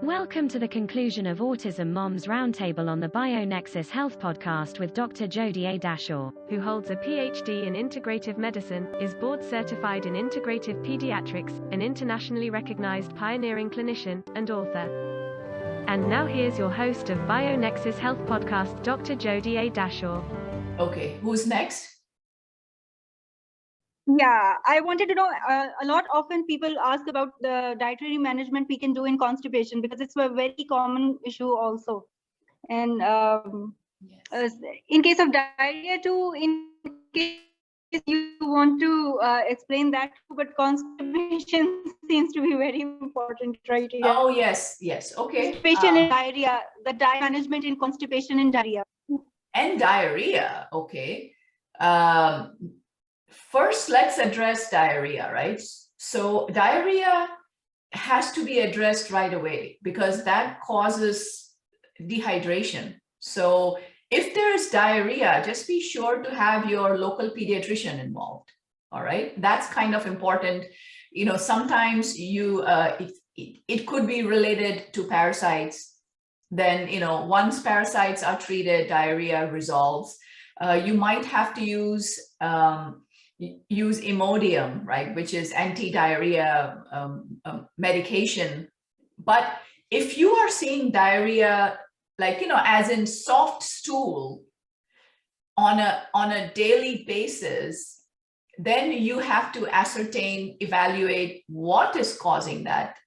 Welcome to the conclusion of Autism Moms Roundtable on the BioNexus Health Podcast with Dr. Jodie A. Dashore, who holds a PhD in Integrative Medicine, is board certified in Integrative Pediatrics, an internationally recognized pioneering clinician, and author. And now here's your host of BioNexus Health Podcast, Dr. Jodie A. Dashore. Okay, who's next? Yeah, I wanted to know, a lot often people ask about the dietary management we can do in constipation because it's a very common issue also. And in case of diarrhea too, in case you want to explain that, but constipation seems to be very important right here. Oh, yes, okay. Constipation and diarrhea, the diet management in constipation and diarrhea. And diarrhea, okay. First, let's address diarrhea, right? So diarrhea has to be addressed right away because that causes dehydration. So if there is diarrhea, just be sure to have your local pediatrician involved, all right? That's kind of important. You know, sometimes it could be related to parasites. Then, you know, once parasites are treated, diarrhea resolves. You might have to use Imodium, right, which is anti-diarrhea medication. But if you are seeing diarrhea, like, you know, as in soft stool on a daily basis, then you have to evaluate what is causing that,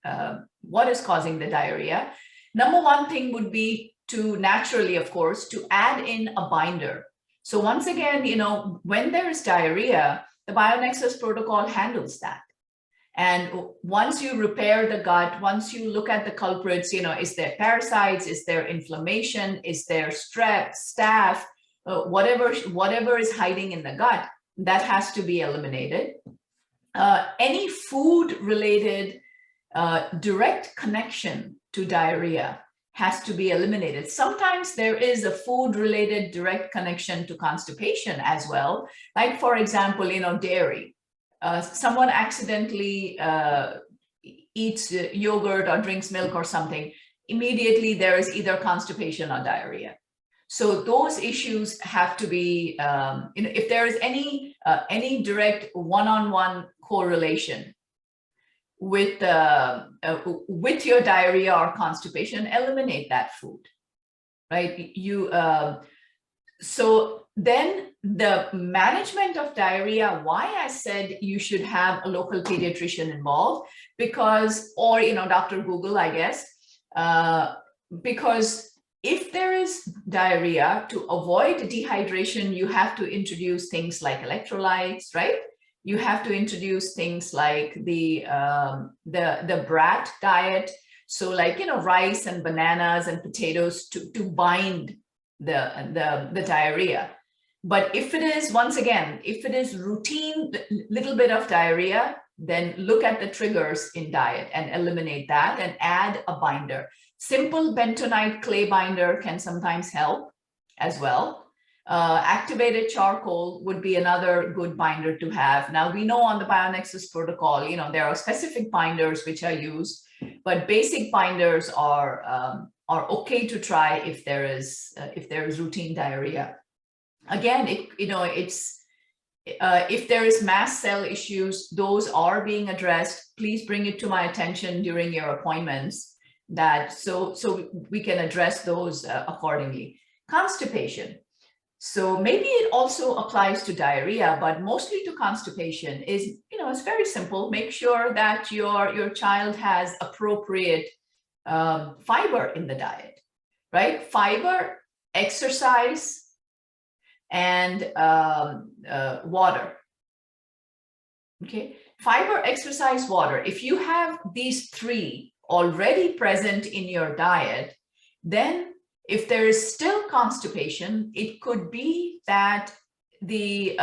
what is causing the diarrhea. Number one thing would be to naturally, of course, to add in a binder. So once again, you know, when there is diarrhea, the BioNexus protocol handles that. And once you repair the gut, once you look at the culprits, you know, is there parasites, is there inflammation, is there strep, staph, whatever is hiding in the gut, that has to be eliminated. Any food-related direct connection to diarrhea has to be eliminated. Sometimes there is a food-related direct connection to constipation as well. Like, for example, you know, dairy. Someone accidentally eats yogurt or drinks milk or something, immediately there is either constipation or diarrhea. So those issues have to be, you know, if there is any direct one-on-one correlation with your diarrhea or constipation, eliminate that food, right? So then the management of diarrhea, why I said you should have a local pediatrician involved, because, or, you know, Dr. Google, I guess, because if there is diarrhea, to avoid dehydration, you have to introduce things like electrolytes, right? You have to introduce things like the brat diet. So, like, you know, rice and bananas and potatoes to bind the diarrhea. But if it is, once again, if it is routine, little bit of diarrhea, then look at the triggers in diet and eliminate that and add a binder. Simple bentonite clay binder can sometimes help as well. Activated charcoal would be another good binder to have. Now, we know on the BioNexus protocol, you know, there are specific binders which are used, but basic binders are okay to try if there is routine diarrhea. Again, if there is mast cell issues, those are being addressed. Please bring it to my attention during your appointments, that so we can address those accordingly. Constipation. So maybe it also applies to diarrhea, but mostly to constipation. Is, you know, it's very simple. Make sure that your child has appropriate fiber in the diet, right? Fiber, exercise, and water. Okay, fiber, exercise, water. If you have these three already present in your diet, then if there is still constipation, it could be that the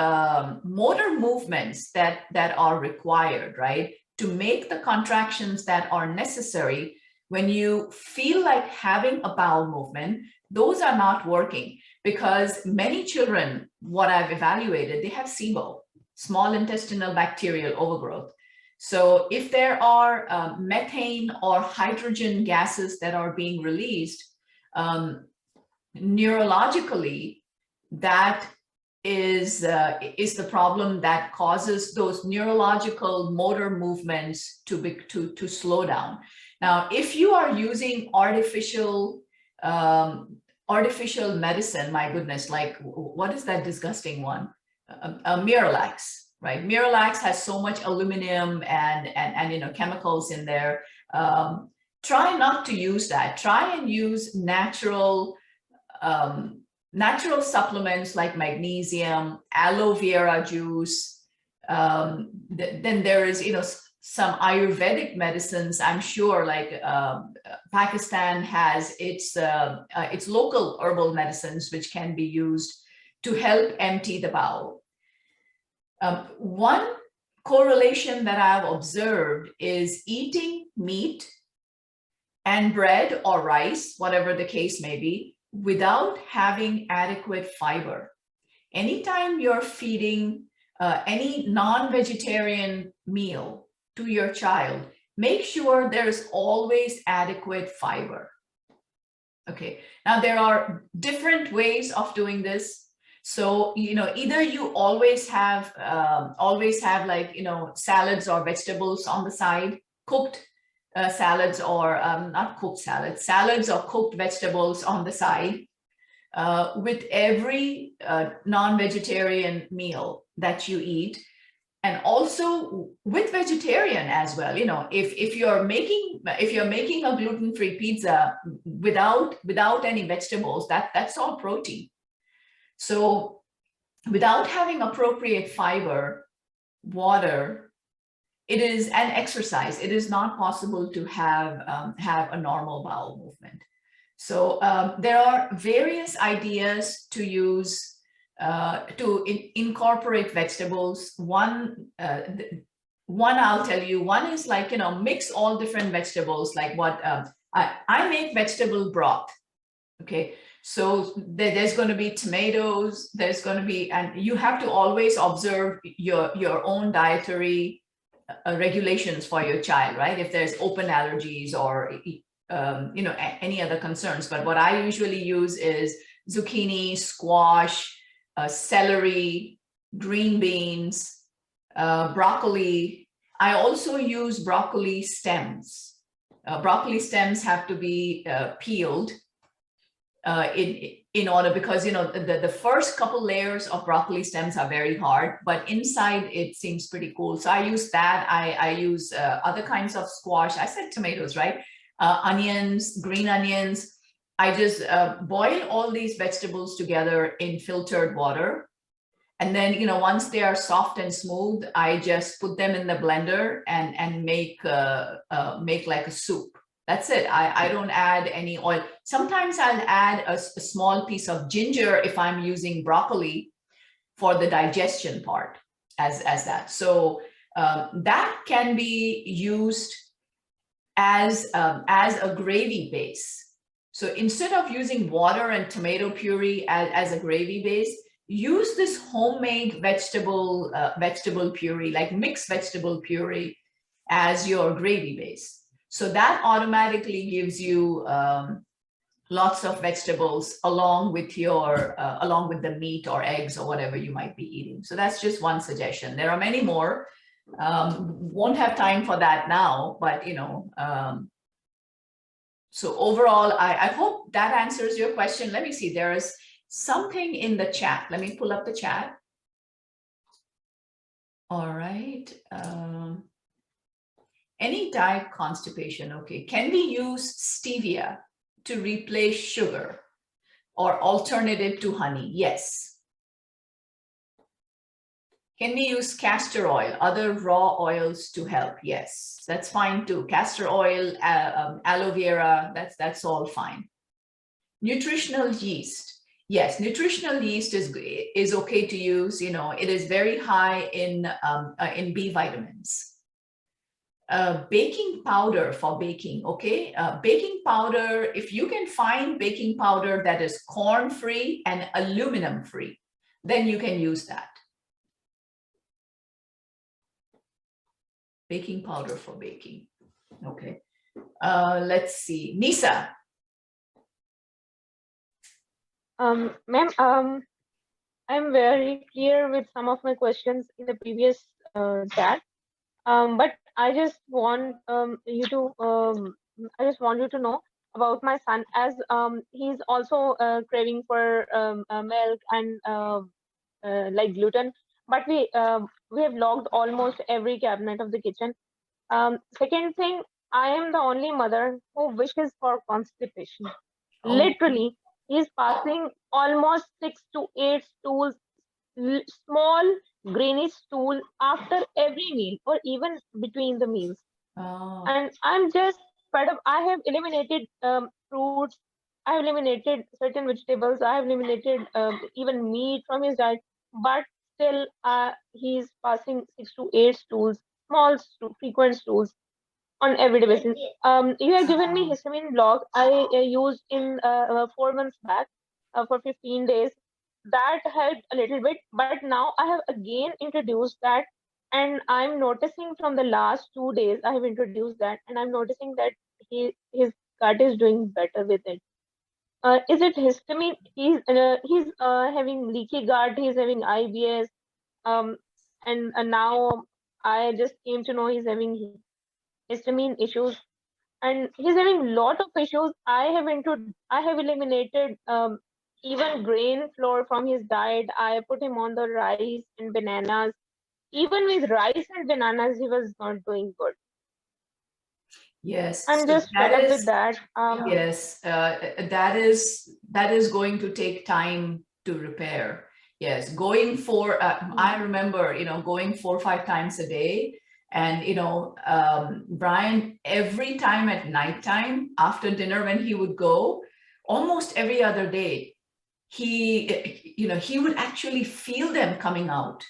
motor movements that are required, right, to make the contractions that are necessary when you feel like having a bowel movement, those are not working, because many children, what I've evaluated, they have SIBO, small intestinal bacterial overgrowth. So if there are methane or hydrogen gases that are being released, neurologically, that is the problem that causes those neurological motor movements to slow down. Now, if you are using artificial medicine, my goodness, like what is that disgusting one? Miralax, right? Miralax has so much aluminum and chemicals in there. Try not to use that. Try and use natural supplements like magnesium, aloe vera juice. Then there is, some Ayurvedic medicines. I'm sure, like Pakistan has its local herbal medicines which can be used to help empty the bowel. One correlation that I've observed is eating meat and bread or rice, whatever the case may be, without having adequate fiber. Anytime you're feeding any non-vegetarian meal to your child, make sure there's always adequate fiber. Okay, now there are different ways of doing this. So, either you always have like, salads or vegetables on the side, cooked salads or not cooked salads or cooked vegetables on the side with every non-vegetarian meal that you eat. And also with vegetarian as well, if you're making a gluten-free pizza without any vegetables, that's all protein. So without having appropriate fiber, water, it is an exercise. It is not possible to have a normal bowel movement. So there are various ideas to use to incorporate vegetables. One I'll tell you, one is like, mix all different vegetables, like what I make vegetable broth. Okay, so there's going to be tomatoes, there's going to be, and you have to always observe your own dietary regulations for your child, right? If there's open allergies or any other concerns. But what I usually use is zucchini, squash, celery, green beans, broccoli. I also use broccoli stems. Broccoli stems have to be peeled in order, because the first couple layers of broccoli stems are very hard, but inside it seems pretty cool. So I use that. I use other kinds of squash. I said tomatoes, right? Onions, green onions. I just boil all these vegetables together in filtered water. And then, once they are soft and smooth, I just put them in the blender and make like a soup. That's it. I don't add any oil. Sometimes I'll add a small piece of ginger if I'm using broccoli for the digestion part as that. So that can be used as a gravy base. So instead of using water and tomato puree as a gravy base, use this homemade vegetable puree, like mixed vegetable puree, as your gravy base. So that automatically gives you lots of vegetables along with the meat or eggs or whatever you might be eating. So that's just one suggestion. There are many more. Won't have time for that now, but so overall, I hope that answers your question. Let me see, there is something in the chat. Let me pull up the chat. All right. Any diet constipation, okay. Can we use stevia to replace sugar or alternative to honey? Yes. Can we use castor oil, other raw oils to help? Yes, that's fine too. Castor oil, aloe vera, that's all fine. Nutritional yeast. Yes, nutritional yeast is okay to use. It is very high in B vitamins. Baking powder for baking, okay? Baking powder, if you can find baking powder that is corn-free and aluminum-free, then you can use that. Baking powder for baking. Okay. Let's see. Nisa. Ma'am, I'm very clear with some of my questions in the previous chat. But I just want I just want you to know about my son, as he's also craving for milk and like gluten. But we have locked almost every cabinet of the kitchen. Second thing, I am the only mother who wishes for constipation. Oh. Literally, he's passing almost 6 to 8 stools, small greenish stool after every meal or even between the meals. Oh. And I'm just fed up. I have eliminated fruits. I have eliminated certain vegetables. I have eliminated even meat from his diet. But still, he's passing 6 to 8 stools, small, frequent stools on everyday basis. You have given me histamine block. I used in 4 months back for 15 days. That helped a little bit, but now I have again introduced that, and I'm noticing from the last 2 days I have introduced that, and I'm noticing that his gut is doing better with it. Is it histamine? He's having leaky gut. He's having IBS. And now I just came to know he's having histamine issues, and he's having a lot of issues. I have eliminated even grain flour from his diet. I put him on the rice and bananas. Even with rice and bananas, he was not doing good. Yes. I'm So just fed up with that. Yes, that is going to take time to repair. Yes, going for I remember, going 4 or 5 times a day. And, Brian, every time at nighttime after dinner, when he would go, almost every other day, he would actually feel them coming out.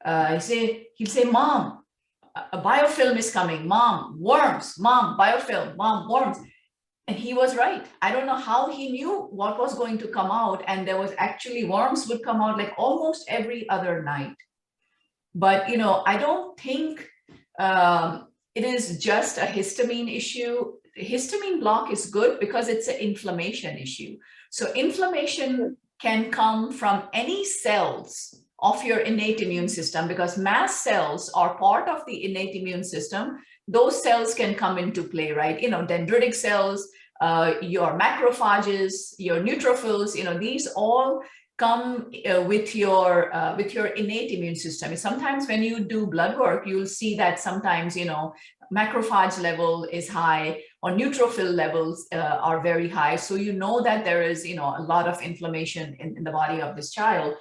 He'd say, Mom, a biofilm is coming. Mom, worms. Mom, biofilm. Mom, worms. And he was right. I don't know how he knew what was going to come out. And there was actually worms would come out like almost every other night. But, I don't think it is just a histamine issue. Histamine block is good because it's an inflammation issue. So inflammation can come from any cells of your innate immune system, because mast cells are part of the innate immune system. Those cells can come into play, right? Dendritic cells, your macrophages, your neutrophils, these all come with your innate immune system. Sometimes when you do blood work, you'll see that sometimes, macrophage level is high or neutrophil levels are very high. So you know that there is, a lot of inflammation in the body of this child.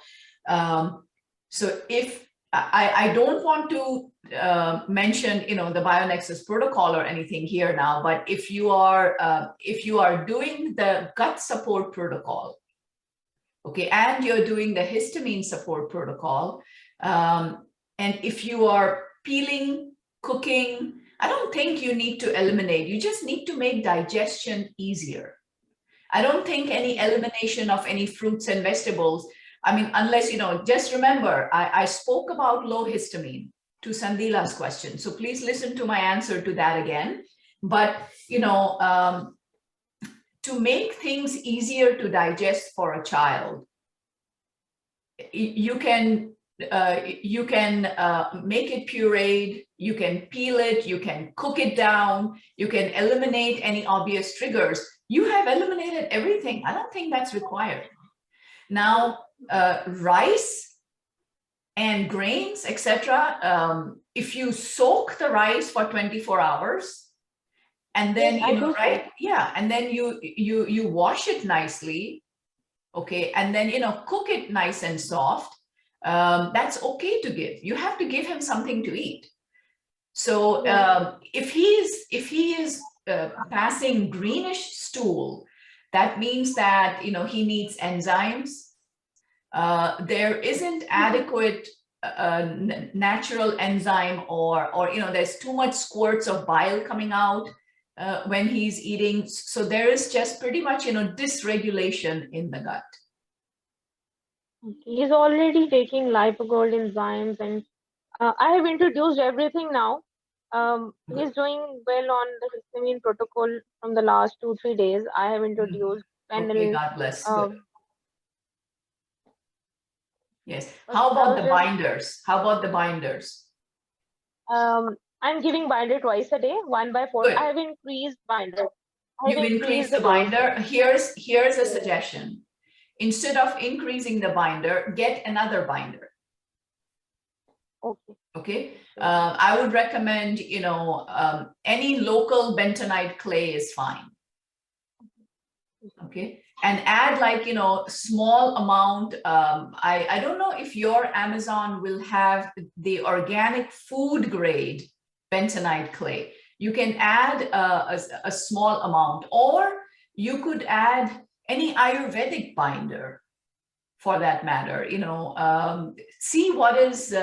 So if I don't want to mention, the BioNexus protocol or anything here now, but if you are doing the gut support protocol, okay, and you're doing the histamine support protocol, and if you are peeling, cooking, I don't think you need to eliminate. You just need to make digestion easier. I don't think any elimination of any fruits and vegetables. I mean, unless, just remember, I spoke about low histamine to Sandila's question. So please listen to my answer to that again. But, to make things easier to digest for a child, you can make it pureed, you can peel it, you can cook it down, you can eliminate any obvious triggers. You have eliminated everything. I don't think that's required. Now, rice and grains, etc. If you soak the rice for 24 hours, and then and then you wash it nicely, okay, and then cook it nice and soft. That's okay to give. You have to give him something to eat. So if he is passing greenish stool, that means that he needs enzymes. There isn't adequate natural enzyme, or there's too much squirts of bile coming out when he's eating. So there is just pretty much dysregulation in the gut. He's already taking lipogold enzymes, and I have introduced everything now. He's doing well on the histamine protocol from the last 2-3 days. I have introduced Okay, fennel. God bless. Good. Yes. But How I about was the just, binders? How about the binders? I'm giving binder twice a day, 1/4. Good. I have increased binder. I have You've increased the dose. binder. Here's a suggestion. Instead of increasing the binder, get another binder. Okay. Okay. I would recommend, any local bentonite clay is fine. Okay. And add small amount. I don't know if your Amazon will have the organic food grade bentonite clay. You can add a small amount, or you could add any Ayurvedic binder for that matter. See what is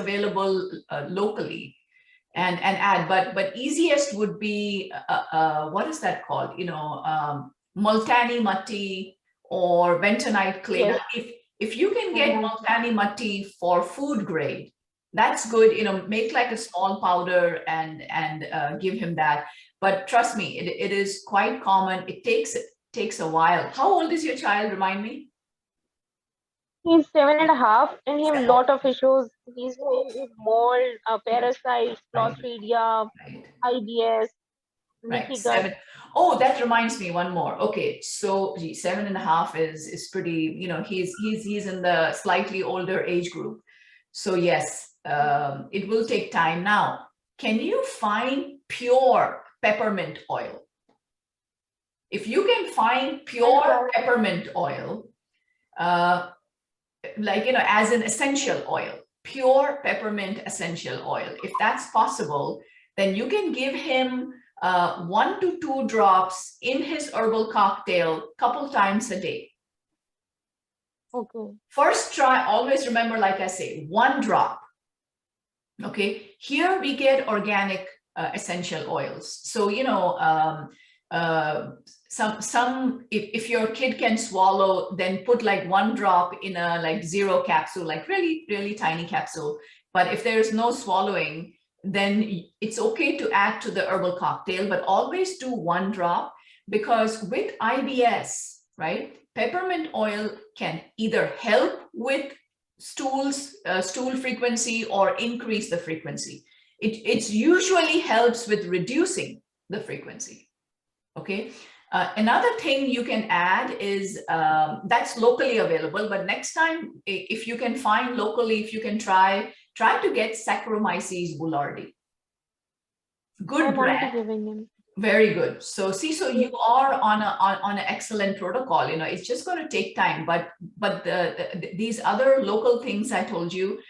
available locally and add, but easiest would be what is that called? Multani matti or bentonite clay. Yes. Now, if you can get multani matti for food grade, that's good. Make like a small powder and give him that. But trust me, it is quite common. It takes a while. How old is your child? Remind me. He's 7.5, and he has a lot of issues. He's with mold, parasites, Clostridia, Right. IBS, Right. leaky gut. 7. Oh, that reminds me one more. Okay, so 7.5 is pretty. He's in the slightly older age group. So yes, it will take time. Now, can you find pure peppermint oil? If you can find pure peppermint oil, as an essential oil, pure peppermint essential oil, if that's possible, then you can give him 1 to 2 drops in his herbal cocktail couple times a day. Okay. First try, always remember, like I say, 1 drop. Okay, here we get organic essential oils. So, if your kid can swallow, then put like 1 drop in a 0 capsule, like really, really tiny capsule. But if there's no swallowing, then it's okay to add to the herbal cocktail, but always do 1 drop, because with IBS, right, peppermint oil can either help with stool frequency or increase the frequency. It usually helps with reducing the frequency. Okay. Another thing you can add is that's locally available, but next time, if you can find locally, if you can try to get Saccharomyces boulardii. Good brand. Giving him. Very good. So you are on an excellent protocol. It's just going to take time, but these other local things I told you,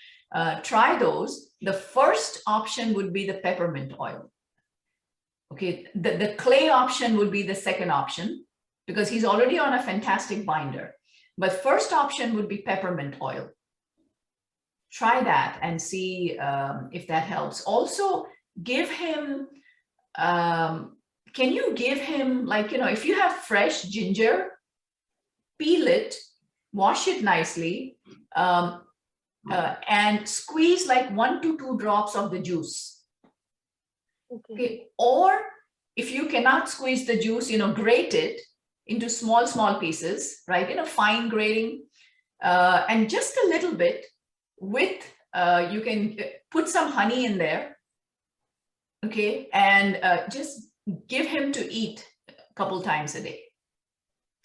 try those. The first option would be the peppermint oil. Okay, the clay option would be the second option, because he's already on a fantastic binder. But first option would be peppermint oil. Try that and see if that helps. Also, give him, can you give him, if you have fresh ginger, peel it, wash it nicely, and squeeze 1 to 2 drops of the juice. Okay. Or if you cannot squeeze the juice, grate it into small pieces, right? Fine grating, and just a little bit with, you can put some honey in there. Okay. And just give him to eat a couple times a day.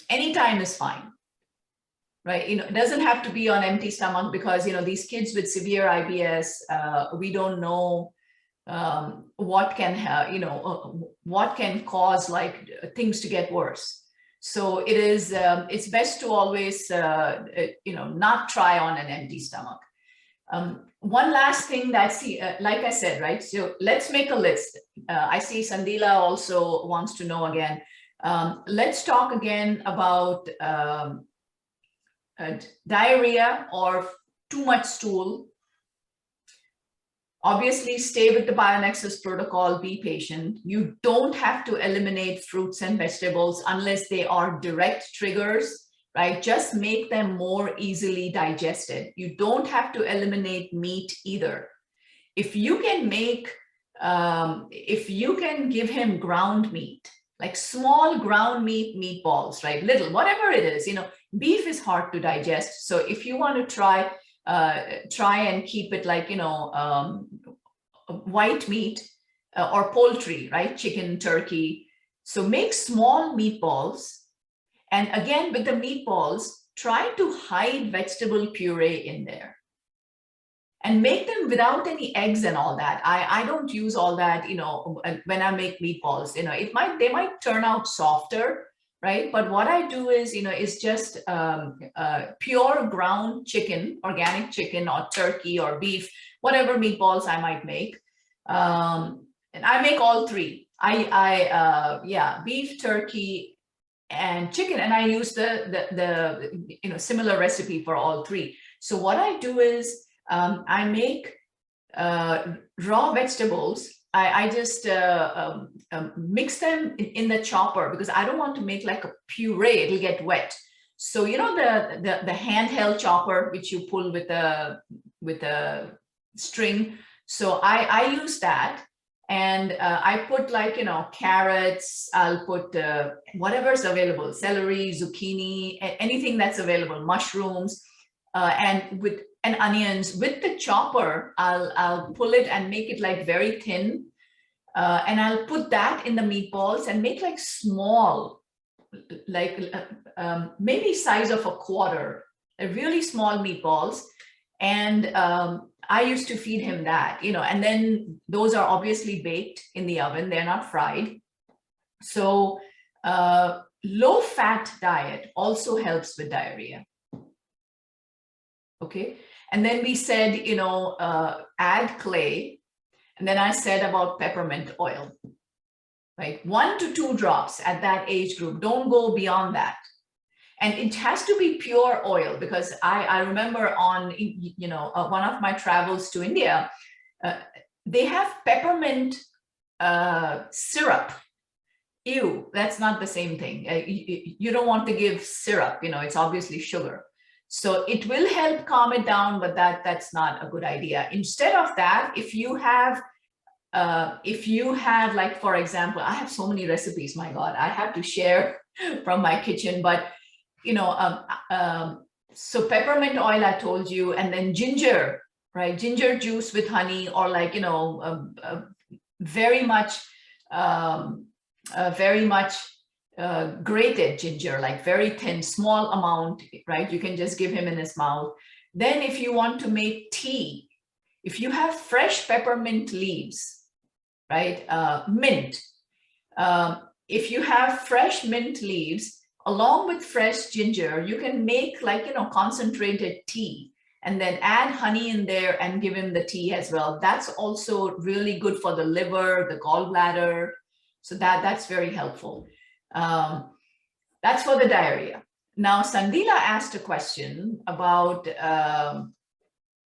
Anytime is fine. Right. It doesn't have to be on empty stomach, because, these kids with severe IBS, we don't know what can cause things to get worse. So it's best to always not try on an empty stomach. One last thing like I said, right, so let's make a list. I see Sandila also wants to know again. Let's talk again about diarrhea or too much stool. Obviously, stay with the BioNexus protocol, be patient. You don't have to eliminate fruits and vegetables unless they are direct triggers, right? Just make them more easily digested. You don't have to eliminate meat either. If you can make if you can give him ground meat, like small ground meat meatballs, right? Little, whatever it is, beef is hard to digest. So if you want to try and keep it like, white meat or poultry, right? Chicken, turkey. So make small meatballs. And again, with the meatballs, try to hide vegetable puree in there. And make them without any eggs and all that. I don't use all that, when I make meatballs, they might turn out softer, right? But what I do is, is just pure ground chicken, organic chicken or turkey or beef, whatever meatballs I might make. And I make all three. Beef, turkey, and chicken. And I use the similar recipe for all three. So what I do is, I make raw vegetables. I just mix them in the chopper because I don't want to make like a puree. It'll get wet. So the handheld chopper which you pull with a string. So I use that, and I put like carrots. I'll put whatever's available: celery, zucchini, anything that's available, mushrooms, and onions. With the chopper, I'll pull it and make it like very thin, and I'll put that in the meatballs and make like small, like maybe size of a quarter, really small meatballs. And I used to feed him that, and then those are obviously baked in the oven. They're not fried. So low-fat diet also helps with diarrhea. Okay. And then we said, add clay. And then I said about peppermint oil, right? 1 to 2 drops at that age group. Don't go beyond that. And it has to be pure oil, because I remember on, one of my travels to India, they have peppermint syrup. Ew, that's not the same thing. You don't want to give syrup, it's obviously sugar. So it will help calm it down, but that's not a good idea. Instead of that, if you have like, for example, I have so many recipes, my God, I have to share from my kitchen, but so peppermint oil, I told you, and then ginger, right? Ginger juice with honey, or like, very much grated ginger, like very thin, small amount, right? You can just give him in his mouth. Then if you want to make tea, if you have fresh peppermint leaves, right? Mint. If you have fresh mint leaves, along with fresh ginger, you can make like, concentrated tea, and then add honey in there and give him the tea as well. That's also really good for the liver, the gallbladder. So that's very helpful. That's for the diarrhea. Now, Sandila asked a question about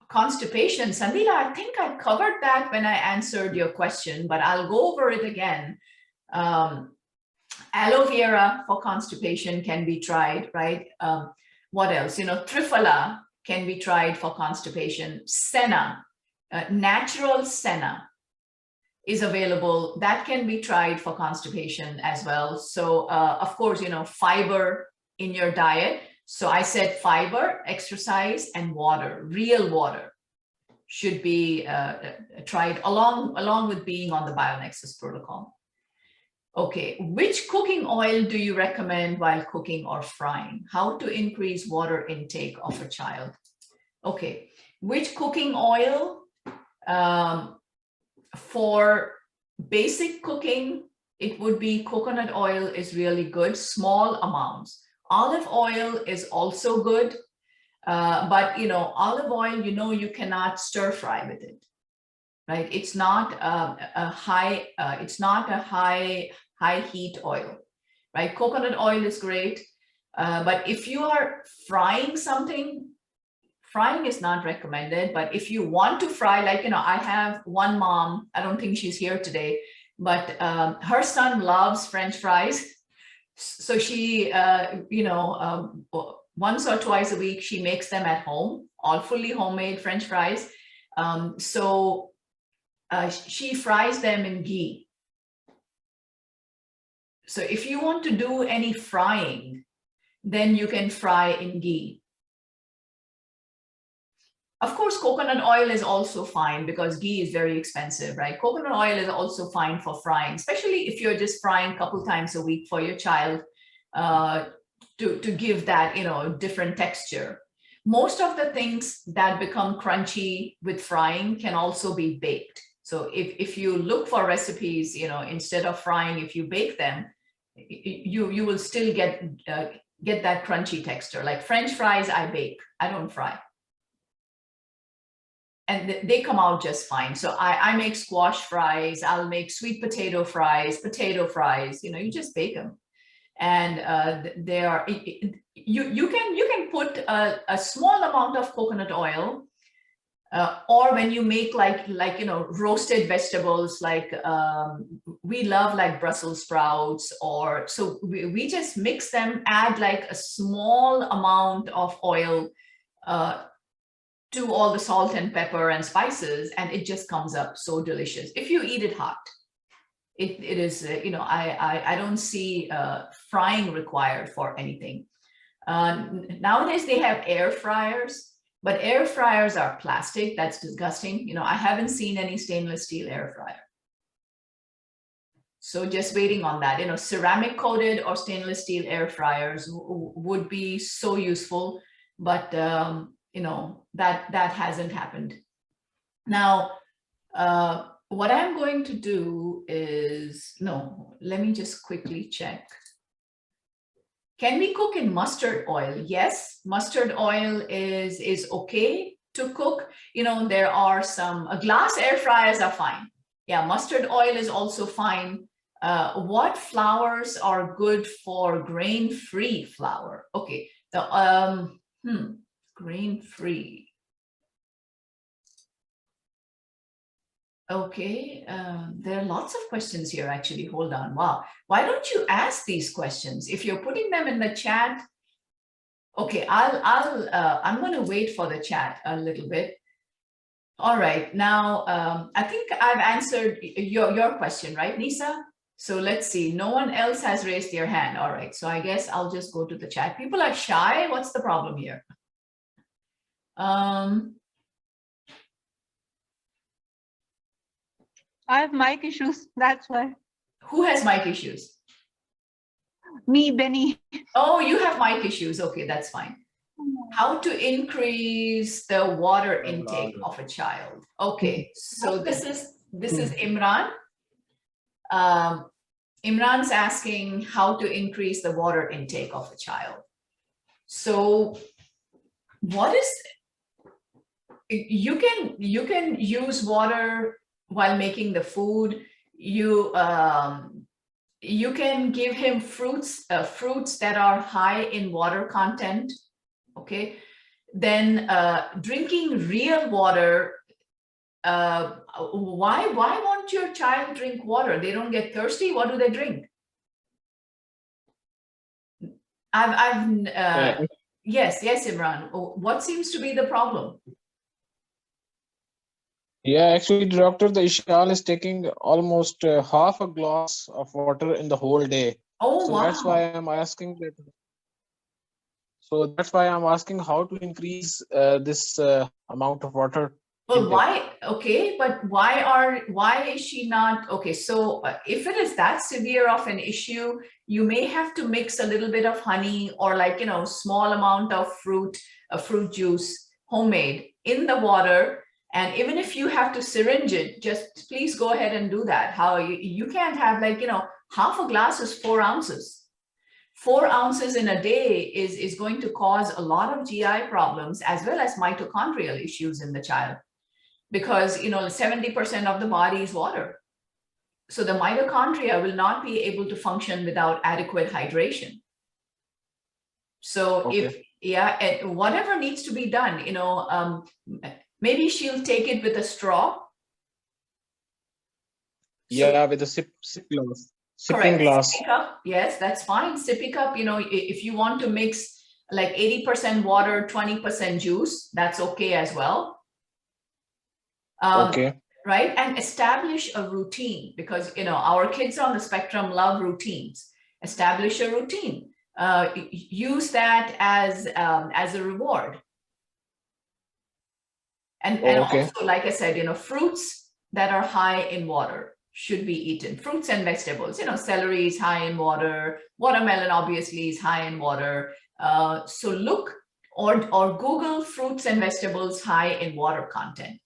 constipation. Sandila, I think I covered that when I answered your question, but I'll go over it again. Aloe vera for constipation can be tried, right? What else? Triphala can be tried for constipation. Senna, natural senna is available. That can be tried for constipation as well. So of course, fiber in your diet. So I said fiber, exercise, and water, real water should be tried along with being on the BioNexus protocol. Okay, which cooking oil do you recommend while cooking or frying? How to increase water intake of a child? Okay, which cooking oil? For basic cooking, it would be coconut oil is really good, small amounts. Olive oil is also good, but olive oil, you cannot stir fry with it, right? It's not a high heat oil, right? Coconut oil is great, but if you are frying something, frying is not recommended. But if you want to fry, like, I have one mom, I don't think she's here today, but her son loves French fries. So she, once or twice a week, she makes them at home, all fully homemade French fries. So she fries them in ghee. So if you want to do any frying, then you can fry in ghee. Of course, coconut oil is also fine because ghee is very expensive, right? Coconut oil is also fine for frying, especially if you're just frying a couple times a week for your child to give that, different texture. Most of the things that become crunchy with frying can also be baked. So if you look for recipes, instead of frying, if you bake them, you will still get that crunchy texture. Like French fries, I bake, I don't fry. And they come out just fine. So I make squash fries, I'll make sweet potato fries, you just bake them. And they are, you can put a small amount of coconut oil, or when you make like roasted vegetables, like we love like Brussels sprouts, or so we just mix them, add like a small amount of oil to all the salt and pepper and spices, and it just comes up so delicious if you eat it hot. It is, I don't see frying required for anything. Nowadays they have air fryers, but air fryers are plastic. That's disgusting. I haven't seen any stainless steel air fryer. So just waiting on that. Ceramic coated or stainless steel air fryers would be so useful, but that hasn't happened. Now, what I'm going to do is, let me just quickly check. Can we cook in mustard oil? Yes, mustard oil is okay to cook. There are some glass air fryers are fine. Yeah, mustard oil is also fine. What flours are good for grain-free flour? Okay, the grain-free. Okay, there are lots of questions here actually. Hold on. Wow. Why don't you ask these questions? If you're putting them in the chat, okay, I'm going to wait for the chat a little bit. All right, now I think I've answered your question, right, Nisa? So let's see. No one else has raised their hand. All right, so I guess I'll just go to the chat. People are shy. What's the problem here? I have mic issues, that's why. Who has mic issues? Me, Benny. Oh, you have mic issues. Okay, that's fine. How to increase the water intake of a child? Okay, so this is Imran. Imran's asking how to increase the water intake of a child. So what is, you can use water while making the food. You can give him fruits that are high in water content. Okay, then drinking real water. Why won't your child drink water? They don't get thirsty. What do they drink? Yes, Imran. What seems to be the problem? Yeah, actually, doctor, the Ishal is taking almost half a glass of water in the whole day. Oh, so wow. That's why I'm asking that. So that's why I'm asking how to increase this amount of water. Well, why? Okay, but why is she not? Okay, so if it is that severe of an issue, you may have to mix a little bit of honey or small amount of fruit juice, homemade, in the water. And even if you have to syringe it, just please go ahead and do that. How you can't have half a glass is 4 ounces. 4 ounces in a day is going to cause a lot of GI problems as well as mitochondrial issues in the child, because 70% of the body is water. So the mitochondria will not be able to function without adequate hydration. So okay. And whatever needs to be done, maybe she'll take it with a straw. Yeah, with a sip glass. Sipping glass. Sippy cup, yes, that's fine. Sippy cup, if you want to mix like 80% water, 20% juice, that's okay as well. Okay. right? And establish a routine, because, our kids on the spectrum love routines. Establish a routine. Use that as a reward. And also, like I said, fruits that are high in water should be eaten. Fruits and vegetables, celery is high in water. Watermelon obviously is high in water. So look or Google fruits and vegetables high in water content,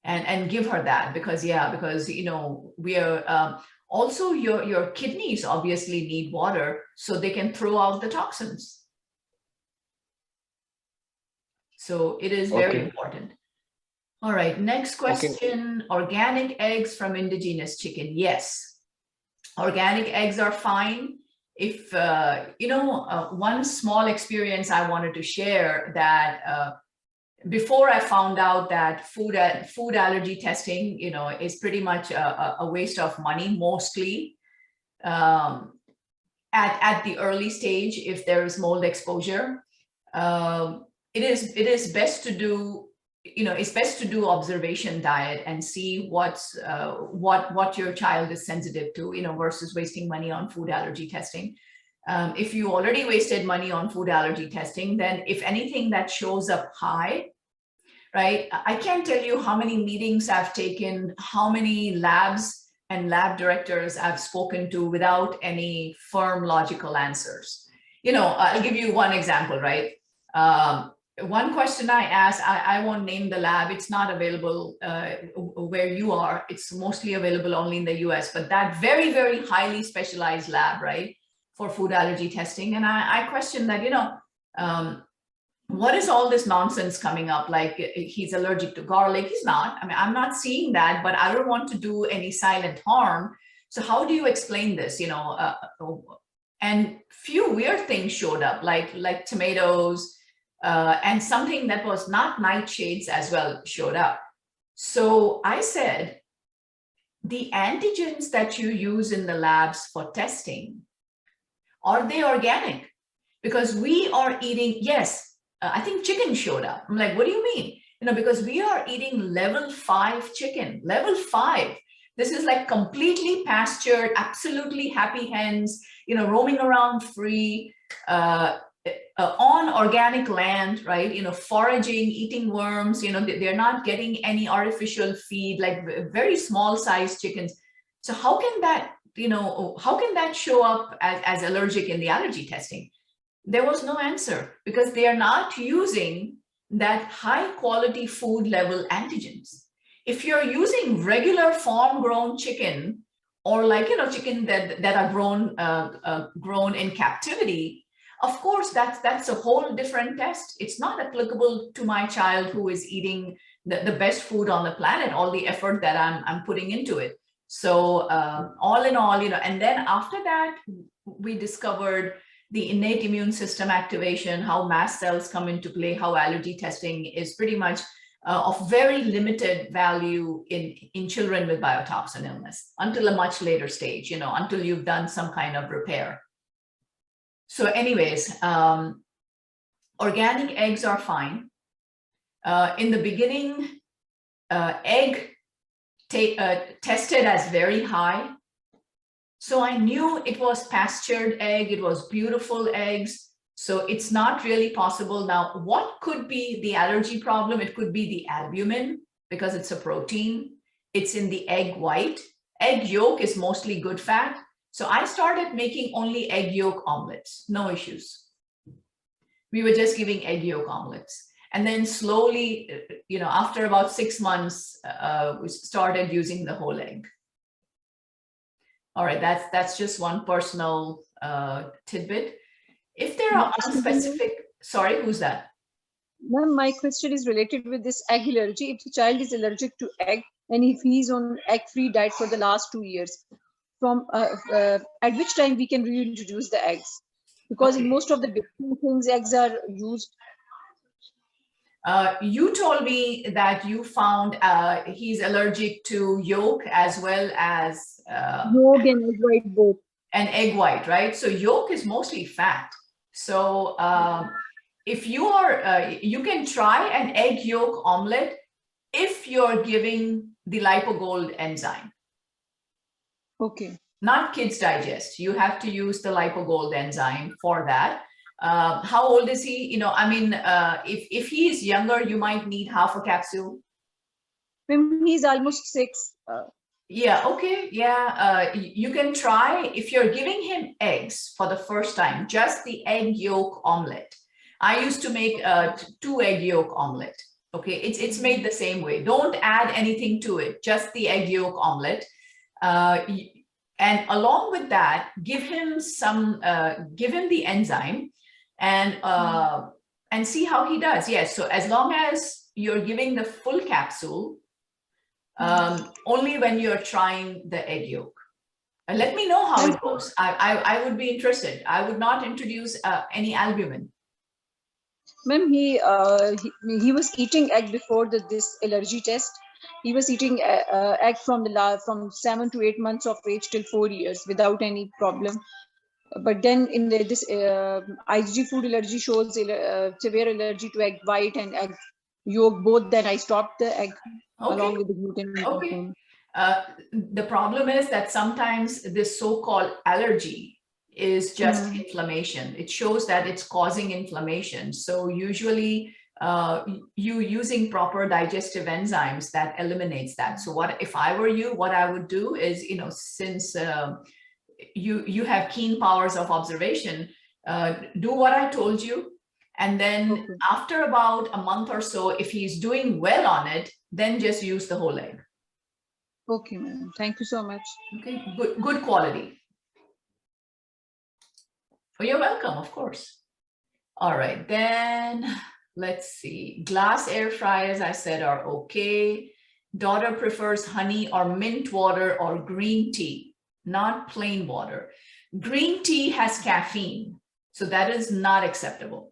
and give her that, because we are also your kidneys obviously need water so they can throw out the toxins. So it is very important. All right, next question. Organic eggs from indigenous chicken. Yes, organic eggs are fine. If, one small experience I wanted to share, that before I found out that food allergy testing, is pretty much a waste of money, mostly at the early stage, if there is mold exposure. It is best to do, it's best to do observation diet and see what your child is sensitive to, versus wasting money on food allergy testing. If you already wasted money on food allergy testing, then if anything that shows up high, right? I can't tell you how many meetings I've taken, how many labs and lab directors I've spoken to without any firm logical answers. I'll give you one example, right? One question I asked, I won't name the lab, it's not available where you are, it's mostly available only in the US, but that very, very highly specialized lab, right, for food allergy testing. And I questioned that, what is all this nonsense coming up? Like, he's allergic to garlic. He's not. I mean, I'm not seeing that, but I don't want to do any silent harm. So how do you explain this? And few weird things showed up, like tomatoes, and something that was not nightshades as well showed up. So I said, the antigens that you use in the labs for testing, are they organic? Because we are eating, yes, I think chicken showed up. I'm like, what do you mean? Because we are eating level 5 chicken, level 5. This is like completely pastured, absolutely happy hens, roaming around free, on organic land, right? Foraging, eating worms, they're not getting any artificial feed, like very small sized chickens. So how can that show up as allergic in the allergy testing? There was no answer, because they are not using that high quality food level antigens. If you're using regular farm grown chicken, or chicken that are grown in captivity, of course that's a whole different test. It's not applicable to my child who is eating the best food on the planet, all the effort that I'm putting into it. So all in all, and then after that, we discovered the innate immune system activation, how mast cells come into play, how allergy testing is pretty much of very limited value in children with biotoxin illness until a much later stage, until you've done some kind of repair. So anyways, organic eggs are fine. In the beginning, egg tested as very high. So I knew it was pastured egg, it was beautiful eggs. So it's not really possible. Now, what could be the allergy problem? It could be the albumin, because it's a protein. It's in the egg white. Egg yolk is mostly good fat. So I started making only egg yolk omelets, no issues. We were just giving egg yolk omelets. And then slowly, after about 6 months, we started using the whole egg. All right, that's just one personal tidbit. If there are unspecific, sorry, who's that? Ma'am, my question is related with this egg allergy. If the child is allergic to egg, and if he's on egg-free diet for the last 2 years, from at which time we can reintroduce the eggs? Because in most of the different things, eggs are used. You told me that you found he's allergic to yolk as well as yolk and egg white both. And egg white, right? So yolk is mostly fat. So if you can try an egg yolk omelet if you're giving the Lipogold enzyme. Okay. Not Kids Digest. You have to use the Lipogold enzyme for that. How old is he? I mean, if he is younger, you might need half a capsule. He's almost 6. Yeah, okay. Yeah, you can try, if you're giving him eggs for the first time, just the egg yolk omelet. I used to make 2 egg yolk omelet. Okay, it's made the same way. Don't add anything to it, just the egg yolk omelet. And along with that, give him the enzyme and see how he does. Yes, so as long as you're giving the full capsule, only when you're trying the egg yolk. And let me know how it goes. I would be interested. I would not introduce any albumin. Ma'am, he was eating egg before this allergy test. He was eating egg from 7 to 8 months of age till 4 years without any problem. But then in this IgG food allergy shows severe allergy to egg white and egg yolk both. Then I stopped the egg along with the gluten. Okay. The problem is that sometimes this so-called allergy is just inflammation. It shows that it's causing inflammation. So usually you using proper digestive enzymes that eliminates that. So if I were you, what I would do is, since you have keen powers of observation, do what I told you. And then after about a month or so, if he's doing well on it, then just use the whole egg. Okay, ma'am. Thank you so much. Okay, good quality. Oh, you're welcome, of course. All right, then let's see. Glass air fryers, I said, are okay. Daughter prefers honey or mint water or green tea, not plain water. Green tea has caffeine, so that is not acceptable.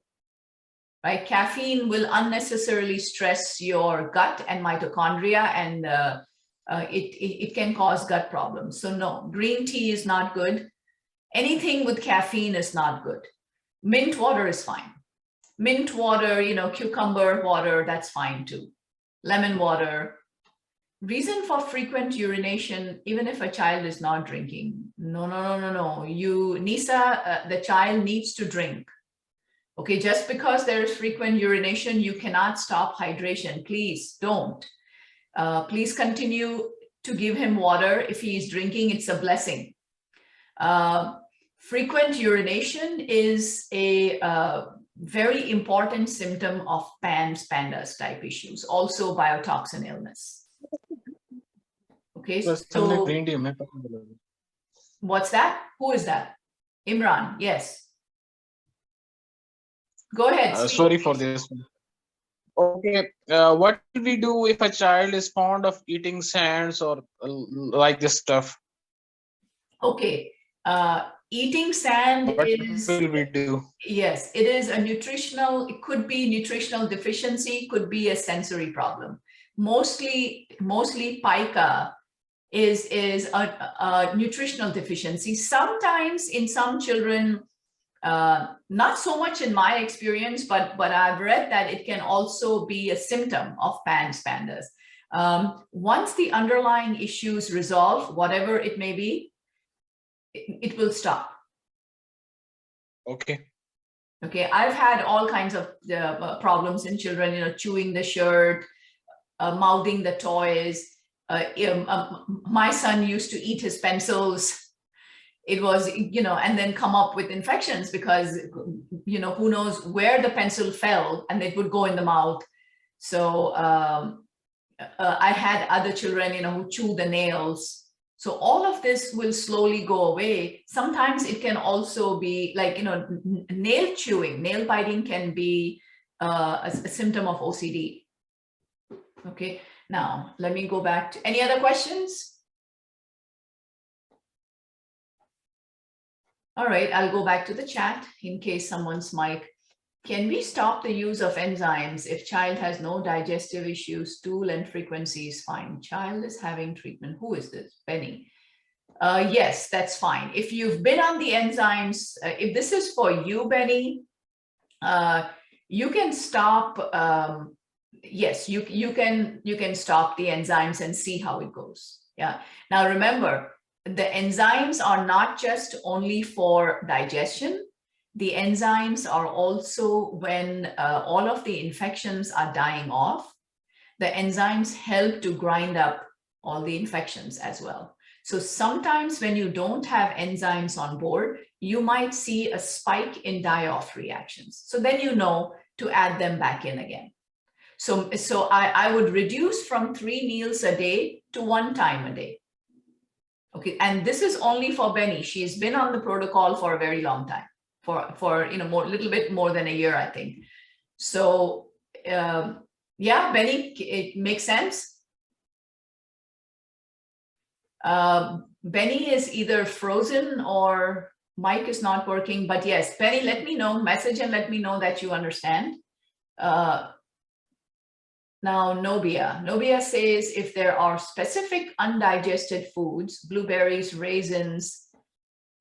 Right? Caffeine will unnecessarily stress your gut and mitochondria, and it can cause gut problems. So no, green tea is not good. Anything with caffeine is not good. Mint water is fine. Mint water, cucumber water, that's fine too. Lemon water. Reason for frequent urination, even if a child is not drinking. No. Nisa, the child needs to drink. Okay, just because there is frequent urination, you cannot stop hydration. Please don't. Please continue to give him water. If he is drinking, it's a blessing. Frequent urination is a very important symptom of PANDAS type issues, also biotoxin illness. Okay, so what's that? Who is that? Imran, yes. Go ahead. Sorry for this. Okay, what do we do if a child is fond of eating sands or like this stuff? Okay, eating sand what will we do? Yes, it is a nutritional, it could be nutritional deficiency, could be a sensory problem. Mostly pica is a nutritional deficiency. Sometimes in some children, not so much in my experience, but I've read that it can also be a symptom of PANDAS. Once the underlying issues resolve, whatever it may be, it will stop. Okay. Okay, I've had all kinds of problems in children, chewing the shirt, mouthing the toys. My son used to eat his pencils. It was, and then come up with infections because, who knows where the pencil fell and it would go in the mouth. So I had other children, who chew the nails. So all of this will slowly go away. Sometimes it can also be like, nail chewing, nail biting can be a symptom of OCD. Okay, now let me go back to any other questions? All right, I'll go back to the chat in case someone's mic. Can we stop the use of enzymes if child has no digestive issues, stool and frequency is fine? Child is having treatment. Who is this? Benny. Yes, that's fine. If you've been on the enzymes, if this is for you, Benny, you can stop yes, you can stop the enzymes and see how it goes. Yeah. Now remember, the enzymes are not just only for digestion. The enzymes are also when all of the infections are dying off. The enzymes help to grind up all the infections as well. So sometimes when you don't have enzymes on board, you might see a spike in die-off reactions. So then you know to add them back in again. So I would reduce from 3 meals a day to 1 time a day. Okay, and this is only for Benny. She's been on the protocol for a very long time, for little bit more than a year, I think. So yeah, Benny, it makes sense. Benny is either frozen or mic is not working, but yes, Benny, let me know, message and let me know that you understand. Now, Nobia says, if there are specific undigested foods, blueberries, raisins,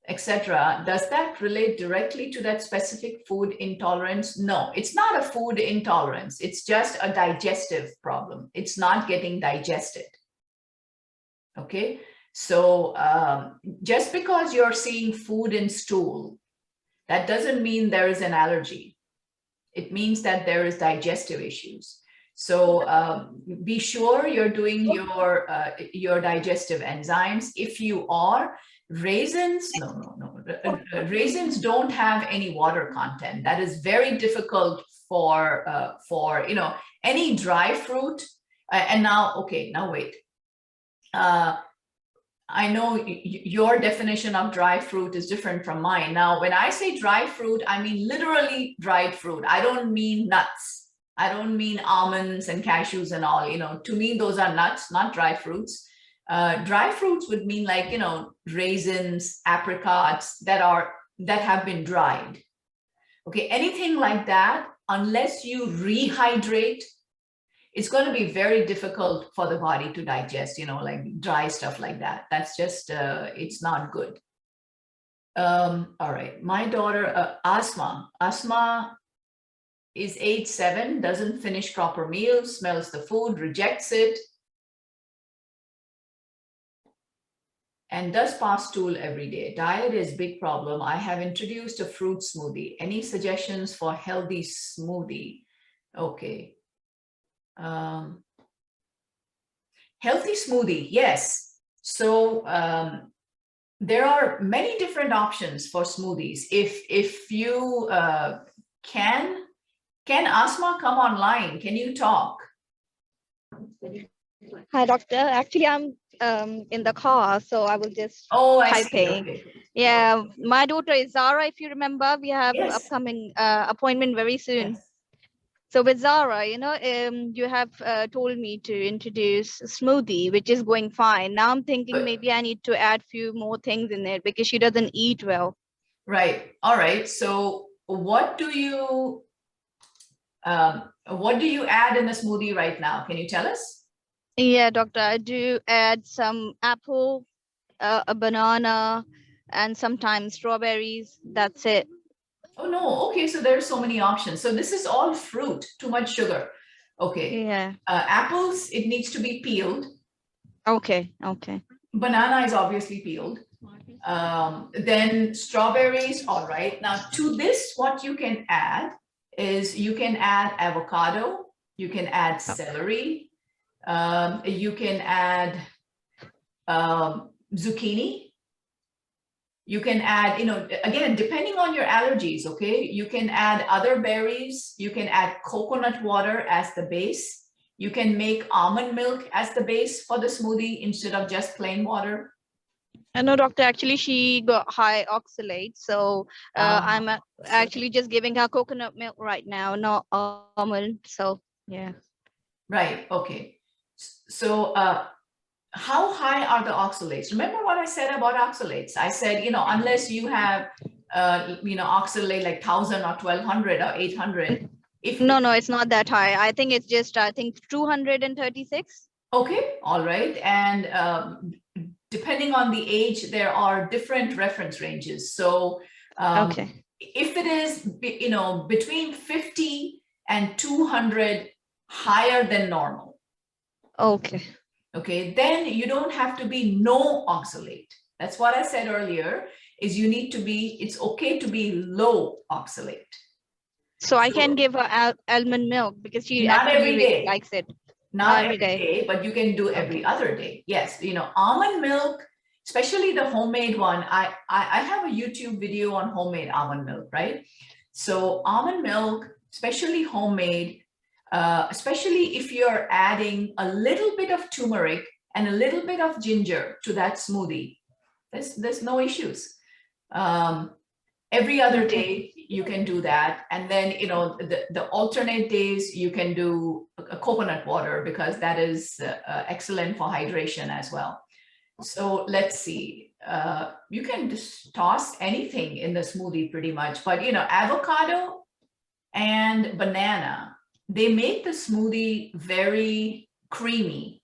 etc., does that relate directly to that specific food intolerance? No, it's not a food intolerance. It's just a digestive problem. It's not getting digested. Okay, so just because you're seeing food in stool, that doesn't mean there is an allergy. It means that there is digestive issues. So be sure you're doing your digestive enzymes. If you are, raisins, no. Raisins don't have any water content. That is very difficult for any dry fruit. And now wait. I know your definition of dry fruit is different from mine. Now, when I say dry fruit, I mean literally dried fruit. I don't mean nuts. I don't mean almonds and cashews and all. To me, those are nuts, not dry fruits. Dry fruits would mean like, raisins, apricots that have been dried. Okay, anything like that, unless you rehydrate, it's going to be very difficult for the body to digest, like dry stuff like that. That's just, it's not good. All right, my daughter, Asma is age 7, doesn't finish proper meals, smells the food, rejects it, and does pass stool every day. Diet is big problem. I have introduced a fruit smoothie. Any suggestions for healthy smoothie? Okay. Healthy smoothie, yes. So there are many different options for smoothies. If you can Asma come online? Can you talk? Hi, doctor. Actually, I'm in the car, so I was just I see. typing. Okay. Yeah, my daughter is Zara. If you remember, we have Yes. upcoming appointment very soon. Yes. So with Zara, you have told me to introduce a smoothie, which is going fine. Now I'm thinking maybe I need to add few more things in it because she doesn't eat well. Right. All right. So what do you add in the smoothie right now? Can you tell us? Yeah, doctor, I do add some apple, a banana, and sometimes strawberries. That's it. Oh no. Okay. So there's so many options. So this is all fruit, too much sugar. Okay. Yeah. Apples, it needs to be peeled. Okay. Banana is obviously peeled. Then strawberries. All right. Now to this, what you can add is you can add avocado. You can add celery. You can add zucchini. You can add, again, depending on your allergies, okay? You can add other berries. You can add coconut water as the base. You can make almond milk as the base for the smoothie instead of just plain water. I know, doctor, actually she got high oxalate. So I'm actually just giving her coconut milk right now, not almond. So, yeah. Right, okay. So how high are the oxalates? Remember what I said about oxalates? I said, unless you have, oxalate like 1,000 or 1,200 or 800. No, it's not that high. I think it's just, 236. Okay, all right. And depending on the age, there are different reference ranges. So Okay. if it is, between 50 and 200, higher than normal. Okay. Okay, then you don't have to be no oxalate. That's what I said earlier, is you need to be, it's okay to be low oxalate. So I can give her almond milk because she Not actually every really day. likes it. Not every day, but you can do every other day. Yes, you know, almond milk, especially the homemade one. I have a YouTube video on homemade almond milk, right? So almond milk, especially homemade, especially if you're adding a little bit of turmeric and a little bit of ginger to that smoothie, there's no issues. Every other day you can do that. And then, you know, the alternate days you can do a coconut water, because that is excellent for hydration as well. So let's see, you can just toss anything in the smoothie pretty much, but you know, avocado and banana, they make the smoothie very creamy.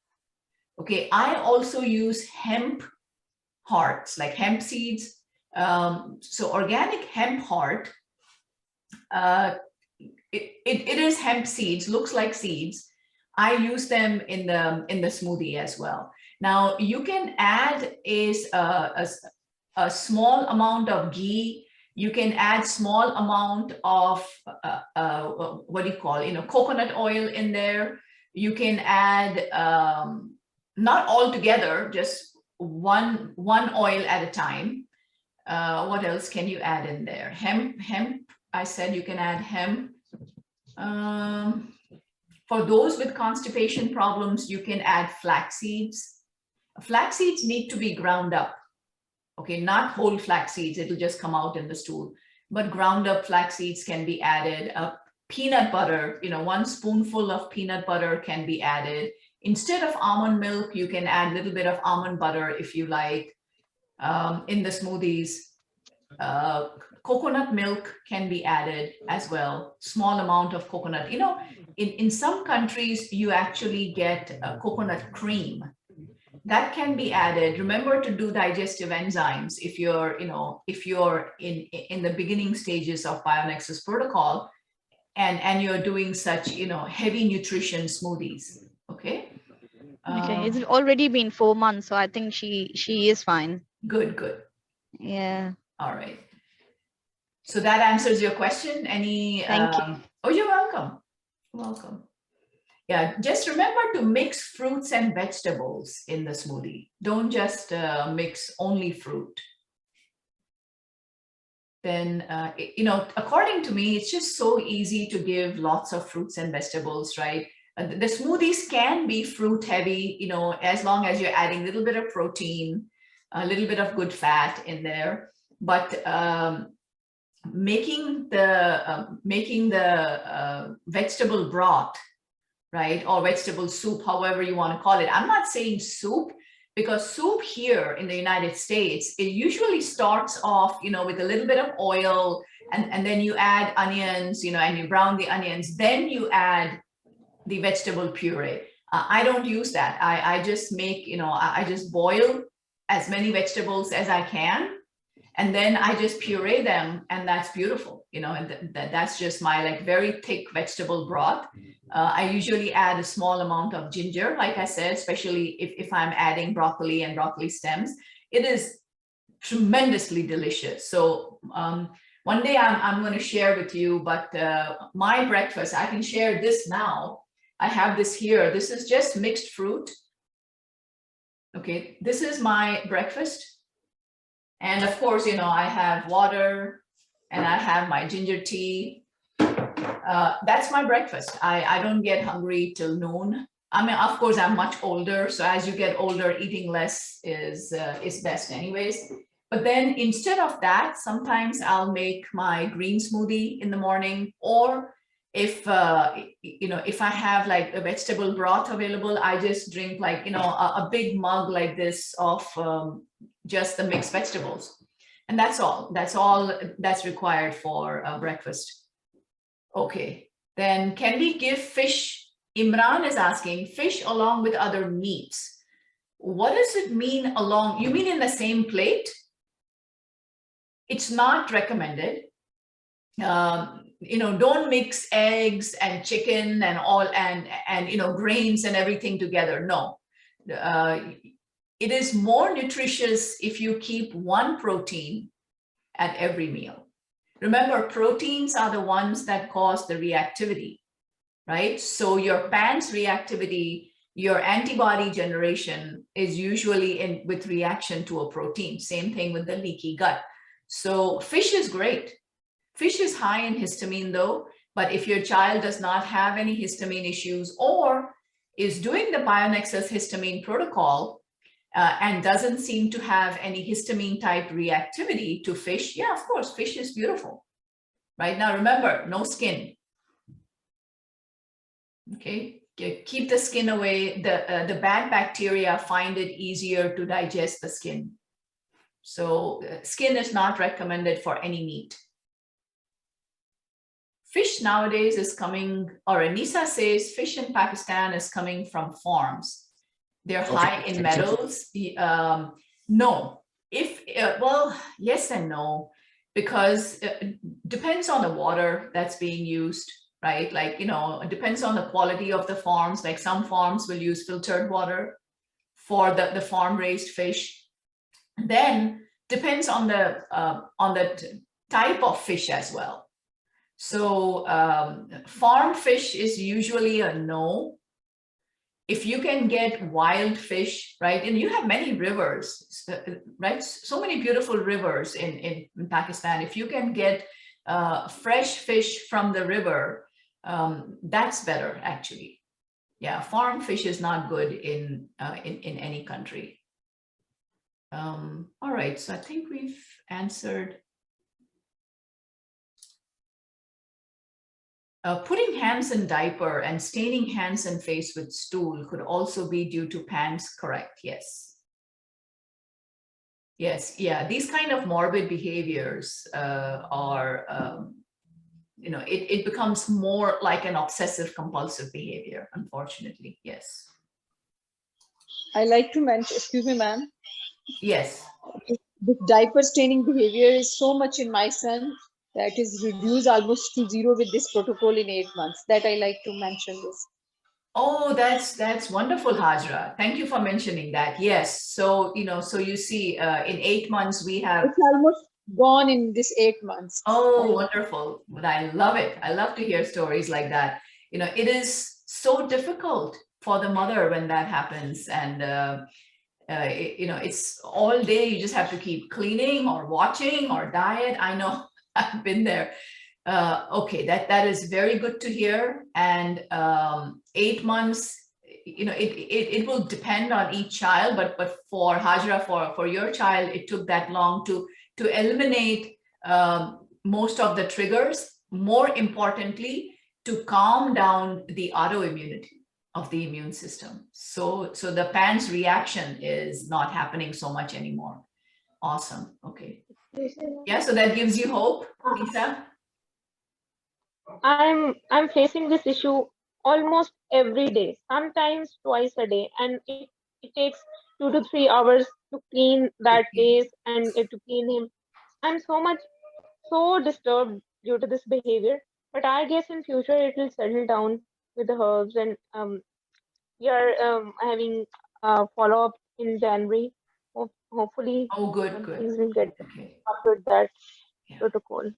Okay, I also use hemp hearts, like hemp seeds. So organic hemp heart, it is hemp seeds, looks like seeds. I use them in the smoothie as well. Now you can add a small amount of ghee. You can add small amount of what do you call, you know, coconut oil in there. You can add not all together, just one oil at a time. What else can you add in there? Hemp. I said you can add hemp. For those with constipation problems, you can add flax seeds. Flax seeds need to be ground up. Okay, not whole flax seeds, it'll just come out in the stool. But ground up flax seeds can be added. Peanut butter, you know, 1 spoonful of peanut butter can be added. Instead of almond milk, you can add a little bit of almond butter if you like. In the smoothies, coconut milk can be added as well. Small amount of coconut. You know, in some countries, you actually get coconut cream. That can be added. Remember to do digestive enzymes if you're, you know, if you're in the beginning stages of BioNexus protocol and you're doing such, you know, heavy nutrition smoothies. Okay. Okay, it's already been 4 months, so I think she is fine. Good. Yeah. All right. So that answers your question. Any? Thank you. Oh, you're welcome. Welcome. Yeah, just remember to mix fruits and vegetables in the smoothie. Don't just mix only fruit. Then, you know, according to me, it's just so easy to give lots of fruits and vegetables, right? The smoothies can be fruit heavy, you know, as long as you're adding a little bit of protein, a little bit of good fat in there. But making the vegetable broth, right, or vegetable soup, however you want to call it. I'm not saying soup, because soup here in the United States, it usually starts off, you know, with a little bit of oil, and then you add onions, you know, and you brown the onions, then you add the vegetable puree. I don't use that. I just make, you know, I just boil as many vegetables as I can, and then I just puree them, and that's beautiful, you know, and that's just my like very thick vegetable broth. I usually add a small amount of ginger, like I said, especially if I'm adding broccoli and broccoli stems. It is tremendously delicious. So one day I'm going to share with you, but my breakfast, I can share this now. I have this here. This is just mixed fruit. Okay, this is my breakfast. And of course, you know, I have water and I have my ginger tea. That's my breakfast. I don't get hungry till noon. I mean, of course, I'm much older. So as you get older, eating less is best anyways. But then instead of that, sometimes I'll make my green smoothie in the morning, or if, you know, if I have like a vegetable broth available, I just drink like, you know, a big mug like this of just the mixed vegetables. And that's all that's required for breakfast. Okay, then can we give fish? Imran is asking, fish along with other meats. What does it mean along? You mean in the same plate? It's not recommended. don't mix eggs and chicken and all and grains and everything together. No, it is more nutritious if you keep one protein at every meal. Remember, proteins are the ones that cause the reactivity, right? So your PANDAS reactivity, your antibody generation is usually with reaction to a protein. Same thing with the leaky gut. So fish is great. Fish is high in histamine though, but if your child does not have any histamine issues or is doing the BioNexus histamine protocol and doesn't seem to have any histamine type reactivity to fish, yeah, of course, fish is beautiful. Right now, remember, no skin. Okay, keep the skin away. The bad bacteria find it easier to digest the skin. So skin is not recommended for any meat. Fish nowadays is coming, or Anisa says, fish in Pakistan is coming from farms. They're high in metals. No, well, yes and no, because it depends on the water that's being used, right? Like, it depends on the quality of the farms. Like some farms will use filtered water for the farm raised fish. Then depends on the type of fish as well. So farm fish is usually a no. If you can get wild fish, right, and you have many rivers, right, so many beautiful rivers in Pakistan. If you can get fresh fish from the river, that's better actually. Yeah, farm fish is not good in any country. All right, so I think we've answered. Putting hands in diaper and staining hands and face with stool could also be due to PANDAS, correct? Yes. Yes, yeah, these kind of morbid behaviors are, it becomes more like an obsessive compulsive behavior, unfortunately, yes. I like to mention, excuse me, ma'am. Yes. The diaper staining behavior is so much in my son that is reduced almost to zero with this protocol in 8 months. That I like to mention this. Oh, that's wonderful, Hajra. Thank you for mentioning that. Yes. So, so you see, in 8 months, we have. It's almost gone in this 8 months. Oh, wonderful. But I love it. I love to hear stories like that. It is so difficult for the mother when that happens. And, it's all day. You just have to keep cleaning or watching or diet. I know. I've been there. Okay, that is very good to hear. And 8 months, it will depend on each child, but for Hajra, for your child, it took that long to eliminate most of the triggers. More importantly, to calm down the autoimmunity of the immune system. So the PANDAS reaction is not happening so much anymore. Awesome. Okay. Yeah, so that gives you hope, Lisa? I'm facing this issue almost every day, sometimes twice a day, and it takes 2 to 3 hours to clean that face and to clean him. I'm so disturbed due to this behavior, but I guess in future it will settle down with the herbs, and we are having a follow-up in January. Hopefully, things will get after that protocol.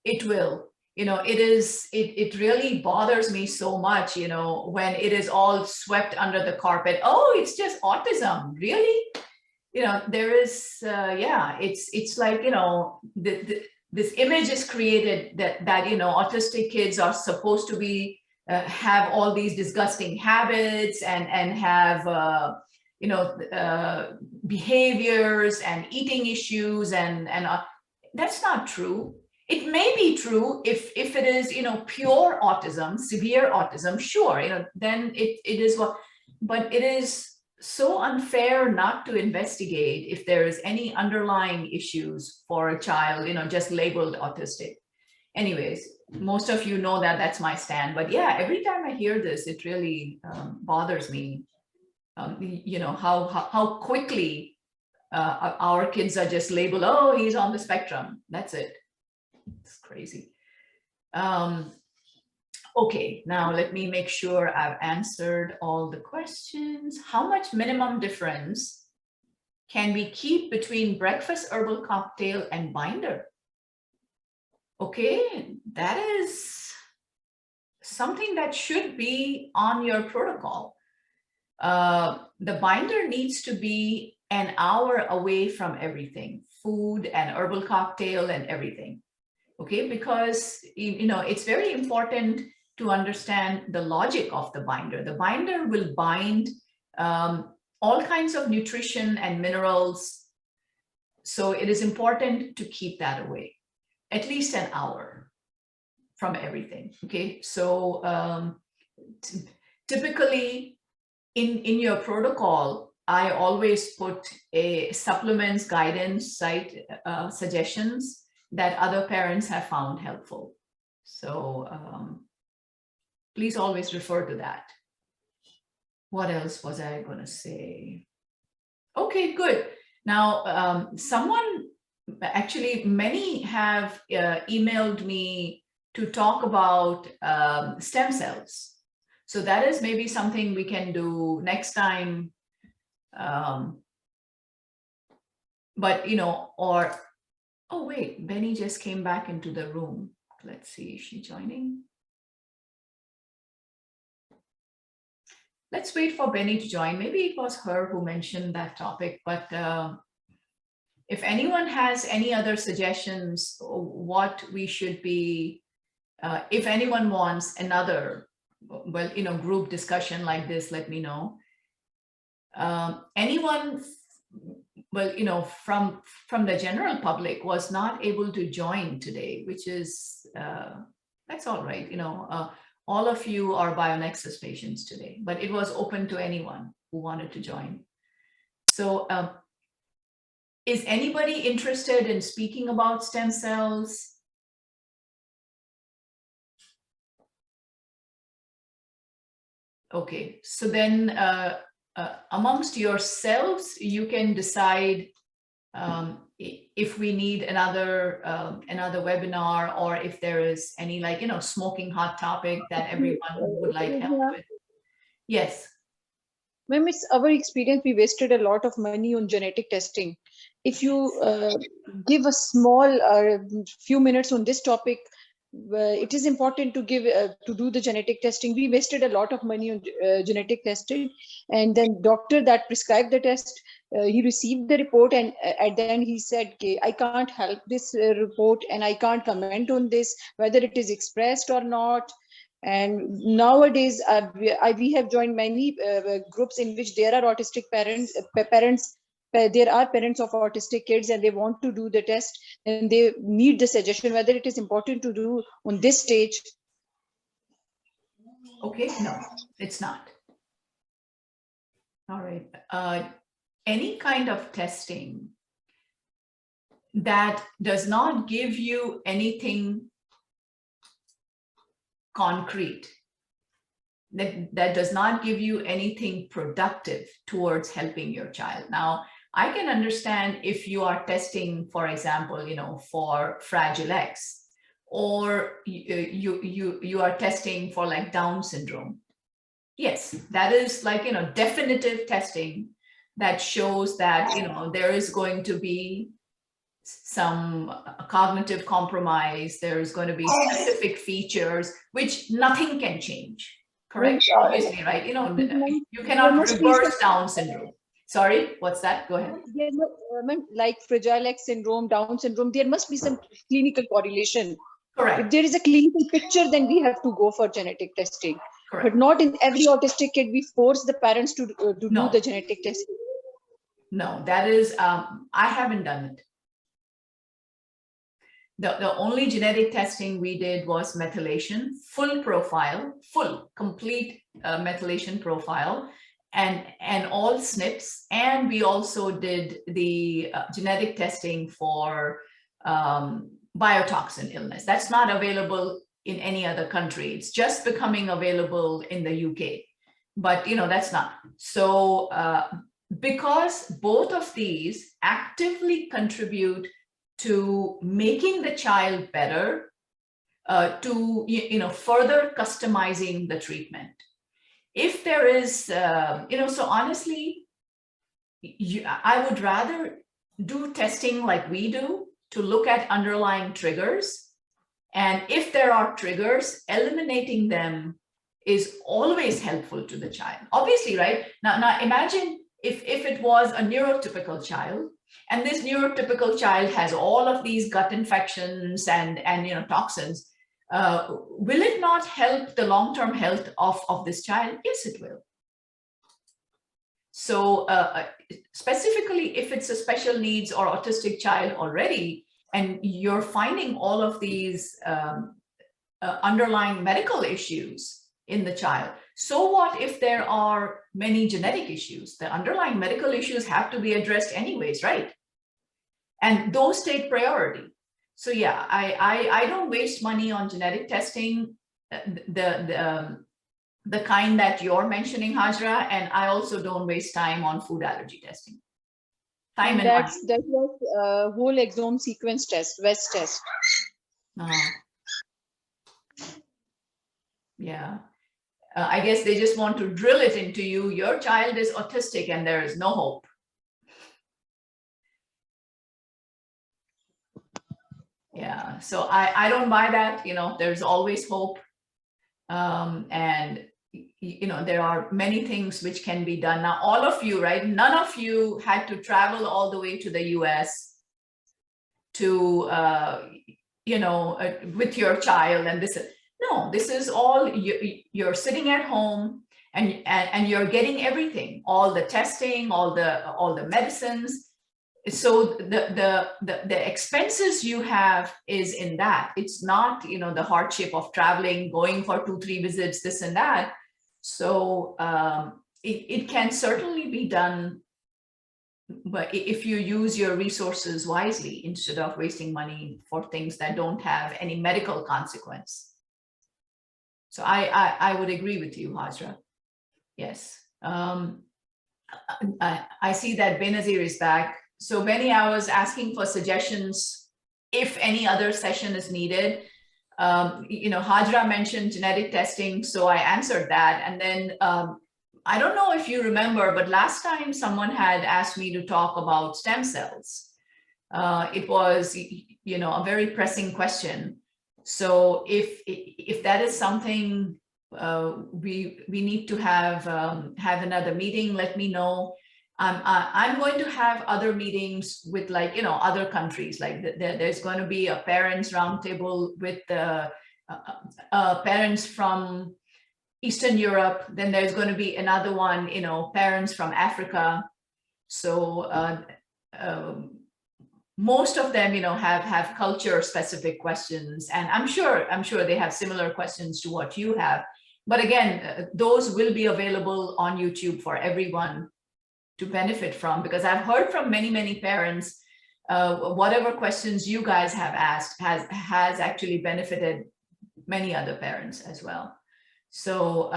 It will. It really bothers me so much, when it is all swept under the carpet. Oh, it's just autism. Really? There is, it's like, this image is created that autistic kids are supposed to be, have all these disgusting habits and have, behaviors and eating issues and that's not true. It may be true if it is, pure autism, severe autism, sure, then it is what, but it is so unfair not to investigate if there is any underlying issues for a child, just labeled autistic. Anyways, most of you know that that's my stand, but yeah, every time I hear this, it really bothers me. How quickly our kids are just labeled, oh, he's on the spectrum. That's it. It's crazy. Okay, now let me make sure I've answered all the questions. How much minimum difference can we keep between breakfast herbal cocktail and binder? Okay, that is something that should be on your protocol. The binder needs to be an hour away from everything, food and herbal cocktail and everything. Okay, because it's very important to understand the logic of the binder. The binder will bind all kinds of nutrition and minerals. So it is important to keep that away, at least an hour from everything. Okay, so typically in your protocol, I always put a supplements guidance site suggestions that other parents have found helpful. So please always refer to that. What else was I going to say? Okay, good. Now, many have emailed me to talk about stem cells. So that is maybe something we can do next time. Oh wait, Benny just came back into the room. Let's see, is she joining? Let's wait for Benny to join. Maybe it was her who mentioned that topic, but if anyone has any other suggestions, what we should be, if anyone wants another, group discussion like this, let me know. Anyone, from the general public was not able to join today, which is, that's all right. All of you are BioNexus patients today, but it was open to anyone who wanted to join. So is anybody interested in speaking about stem cells? Okay, so then amongst yourselves, you can decide if we need another webinar, or if there is any smoking hot topic that everyone would like help with. Yes. Ma'am, it's our experience, we wasted a lot of money on genetic testing. If you give a small few minutes on this topic, it is important to give to do the genetic testing. We wasted a lot of money on genetic testing, and then doctor that prescribed the test, he received the report, and at the end he said, okay, I can't help this report, and I can't comment on this whether it is expressed or not. And nowadays we have joined many groups in which there are autistic parents, there are parents of autistic kids, and they want to do the test, and they need the suggestion whether it is important to do on this stage. Okay, no, it's not. All right. Any kind of testing that does not give you anything concrete, that does not give you anything productive towards helping your child. Now, I can understand if you are testing, for example, for Fragile X, or you are testing for like Down syndrome. Yes, that is definitive testing that shows that there is going to be some cognitive compromise, there's going to be specific features which nothing can change. Correct? Obviously, right? You cannot reverse Down syndrome. Sorry, what's that? Go ahead. Like Fragile X syndrome, Down syndrome, there must be some clinical correlation. Correct. If there is a clinical picture, then we have to go for genetic testing. Correct. But not in every autistic kid we force the parents to do the genetic testing. No, that is, I haven't done it. The only genetic testing we did was methylation, full profile, complete methylation profile, and all SNPs. And we also did the genetic testing for biotoxin illness. That's not available in any other country. It's just becoming available in the UK, but that's not. So because both of these actively contribute to making the child better, to further customizing the treatment. If there is, so honestly, I would rather do testing like we do to look at underlying triggers. And if there are triggers, eliminating them is always helpful to the child. Obviously, right? Now imagine if it was a neurotypical child, and this neurotypical child has all of these gut infections and toxins. Will it not help the long-term health of this child? Yes, it will. So specifically, if it's a special needs or autistic child already, and you're finding all of these underlying medical issues in the child, so what if there are many genetic issues? The underlying medical issues have to be addressed anyways, right? And those take priority. So yeah, I don't waste money on genetic testing, the kind that you're mentioning, Hajra, and I also don't waste time on food allergy testing. Time and that was whole exome sequence test, West test. Yeah, I guess they just want to drill it into you. Your child is autistic and there is no hope. Yeah, so I don't buy that. There's always hope. And there are many things which can be done. Now, all of you, right? None of you had to travel all the way to the US to, with your child. And this is all, you're sitting at home and you're getting everything, all the testing, all the medicines. So the expenses you have is in that. It's not, the hardship of traveling, going for 2-3 visits, this and that. So it can certainly be done, but if you use your resources wisely instead of wasting money for things that don't have any medical consequence. So I would agree with you, Hajra. Yes. I see that Benazir is back. So Benny, I was asking for suggestions if any other session is needed. Hajra mentioned genetic testing, so I answered that. And then I don't know if you remember, but last time someone had asked me to talk about stem cells. It was, a very pressing question. So if that is something we need to have another meeting, let me know. I'm going to have other meetings with other countries. Like there's going to be a parents roundtable with the parents from Eastern Europe. Then there's going to be another one, parents from Africa. So most of them, have culture specific questions, and I'm sure they have similar questions to what you have. But again, those will be available on YouTube for everyone to benefit from, because I've heard from many parents, whatever questions you guys have asked has actually benefited many other parents as well. So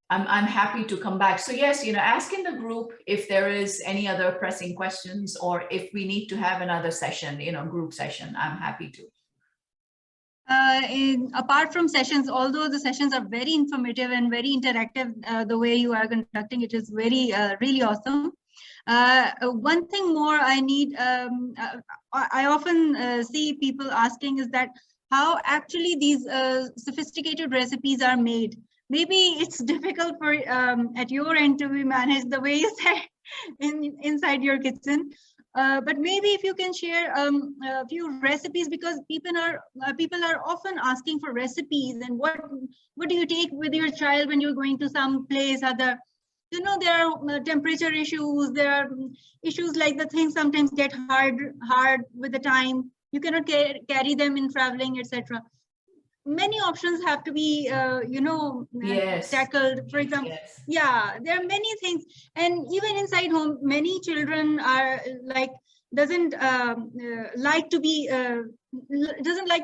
I'm happy to come back. So yes, ask in the group if there is any other pressing questions, or if we need to have another session, group session, I'm happy to. Apart from sessions, although the sessions are very informative and very interactive, the way you are conducting it is very, really awesome. One thing more I need, I often see people asking is that how actually these sophisticated recipes are made. Maybe it's difficult for at your end to be managed the way you said inside your kitchen. But maybe if you can share a few recipes, because people are often asking for recipes, and what do you take with your child when you're going to some place other. There are temperature issues, there are issues like the things sometimes get hard with the time. You cannot carry them in traveling, etc. Many options have to be, yes. tackled. For example, yes. Yeah, there are many things, and even inside home, many children are doesn't like to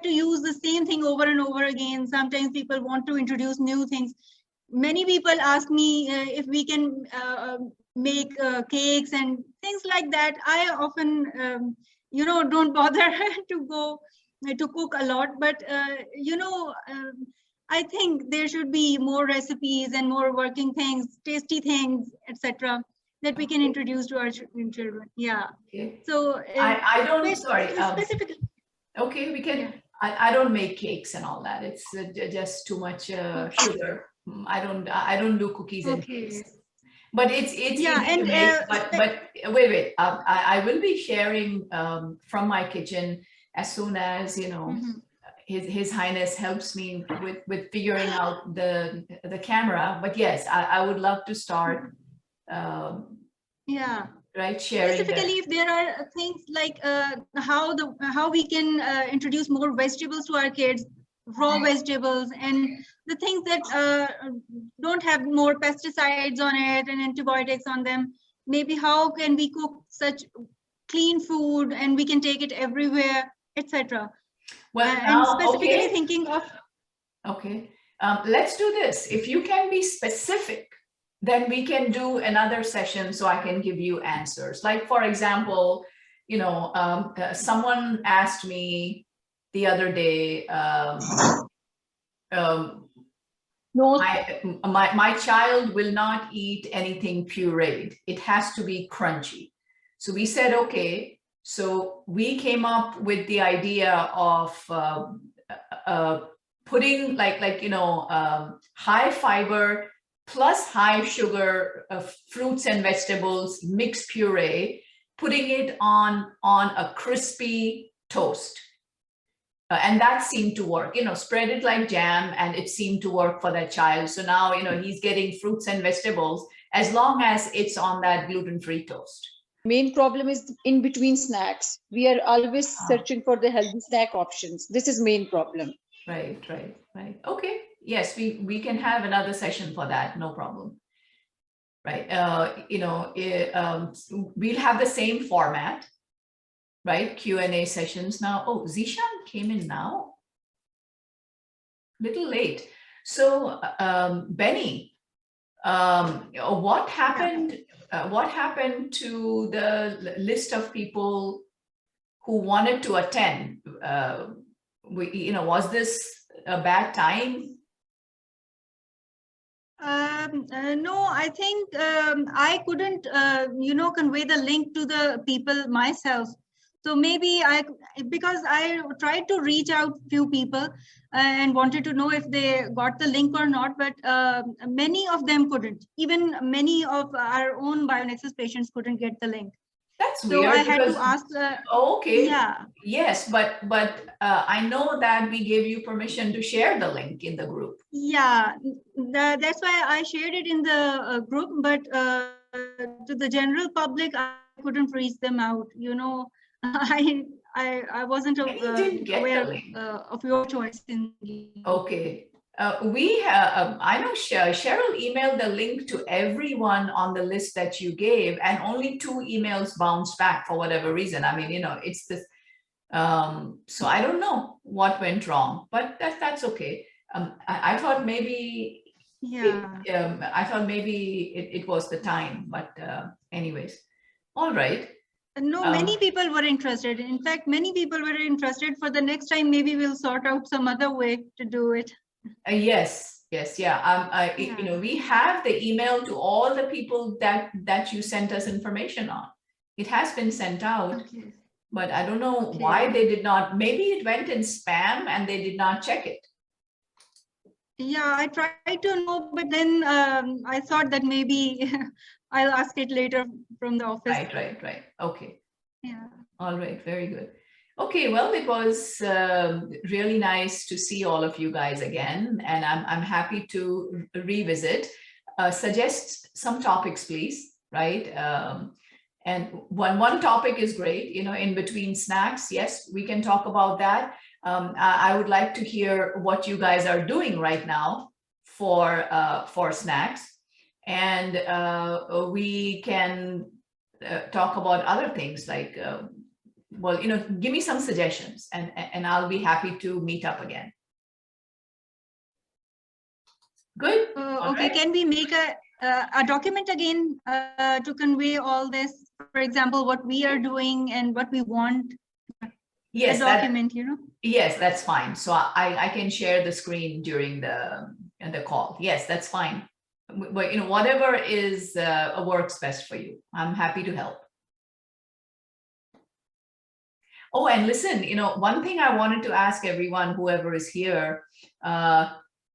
use the same thing over and over again. Sometimes people want to introduce new things. Many people ask me if we can make cakes and things like that. I often, don't bother to go to cook a lot, but I think there should be more recipes and more working things, tasty things, etc., that we can introduce to our children. Yeah. Okay. So I don't, sorry. specifically. Okay, we can. Yeah. I don't make cakes and all that. It's just too much sugar. I don't do cookies and Okay. cakes. But it's Yeah, easy to and make. But wait. I will be sharing from my kitchen as soon as His Highness helps me with figuring out the camera. But yes, I would love to start. Yeah. Right, sharing. Specifically, if there are things like how we can introduce more vegetables to our kids, raw vegetables, and the things that don't have more pesticides on it and antibiotics on them. Maybe how can we cook such clean food and we can take it everywhere, etc. Well, and specifically thinking of. Okay, let's do this. If you can be specific, then we can do another session so I can give you answers. Like, for example, someone asked me the other day, my child will not eat anything pureed. It has to be crunchy. So we said, okay. So we came up with the idea of putting high fiber plus high sugar fruits and vegetables, mixed puree, putting it on a crispy toast. And that seemed to work, spread it like jam, and it seemed to work for that child. So now, he's getting fruits and vegetables as long as it's on that gluten-free toast. Main problem is in between snacks. We are always searching for the healthy snack options. This is main problem. Right. Okay. Yes, we can have another session for that. No problem. Right. We'll have the same format, right? Q&A sessions now. Oh, Zishan came in now. Little late. So, Benny, what happened? What happened to the list of people who wanted to attend? Was this a bad time? No, I think I couldn't, convey the link to the people myself. So maybe because I tried to reach out few people and wanted to know if they got the link or not, but many of them couldn't. Even many of our own BioNexus patients couldn't get the link. That's so weird. I had to ask. Okay. Yeah. Yes, but I know that we gave you permission to share the link in the group. Yeah, that's why I shared it in the group, but to the general public, I couldn't reach them out. I wasn't aware of your choice. Okay. I know Cheryl emailed the link to everyone on the list that you gave, and only 2 emails bounced back for whatever reason. I mean, it's this. So I don't know what went wrong, but that's okay. I thought maybe. Yeah. I thought maybe it was the time, but anyways, all right. No, many people were interested. In fact, many people were interested. For the next time, maybe we'll sort out some other way to do it. Yes. Yeah. We have the email to all the people that you sent us information on. It has been sent out, okay. But I don't know why they did not. Maybe it went in spam and they did not check it. Yeah, I tried to know, but then I thought that maybe I'll ask it later from the office. Right. Okay. Yeah. All right. Very good. Okay. Well, it was really nice to see all of you guys again, and I'm happy to revisit. Suggest some topics, please. Right. And one topic is great. In between snacks. Yes, we can talk about that. I would like to hear what you guys are doing right now for snacks, and we can talk about other things like, give me some suggestions, and I'll be happy to meet up again. Good. Okay. Right. Can we make a document again to convey all this? For example, what we are doing and what we want. Yes, a document, you know. Yes, that's fine. So I can share the screen during the call. Yes, that's fine. But whatever is works best for you, I'm happy to help. Oh, and listen, one thing I wanted to ask everyone, whoever is here,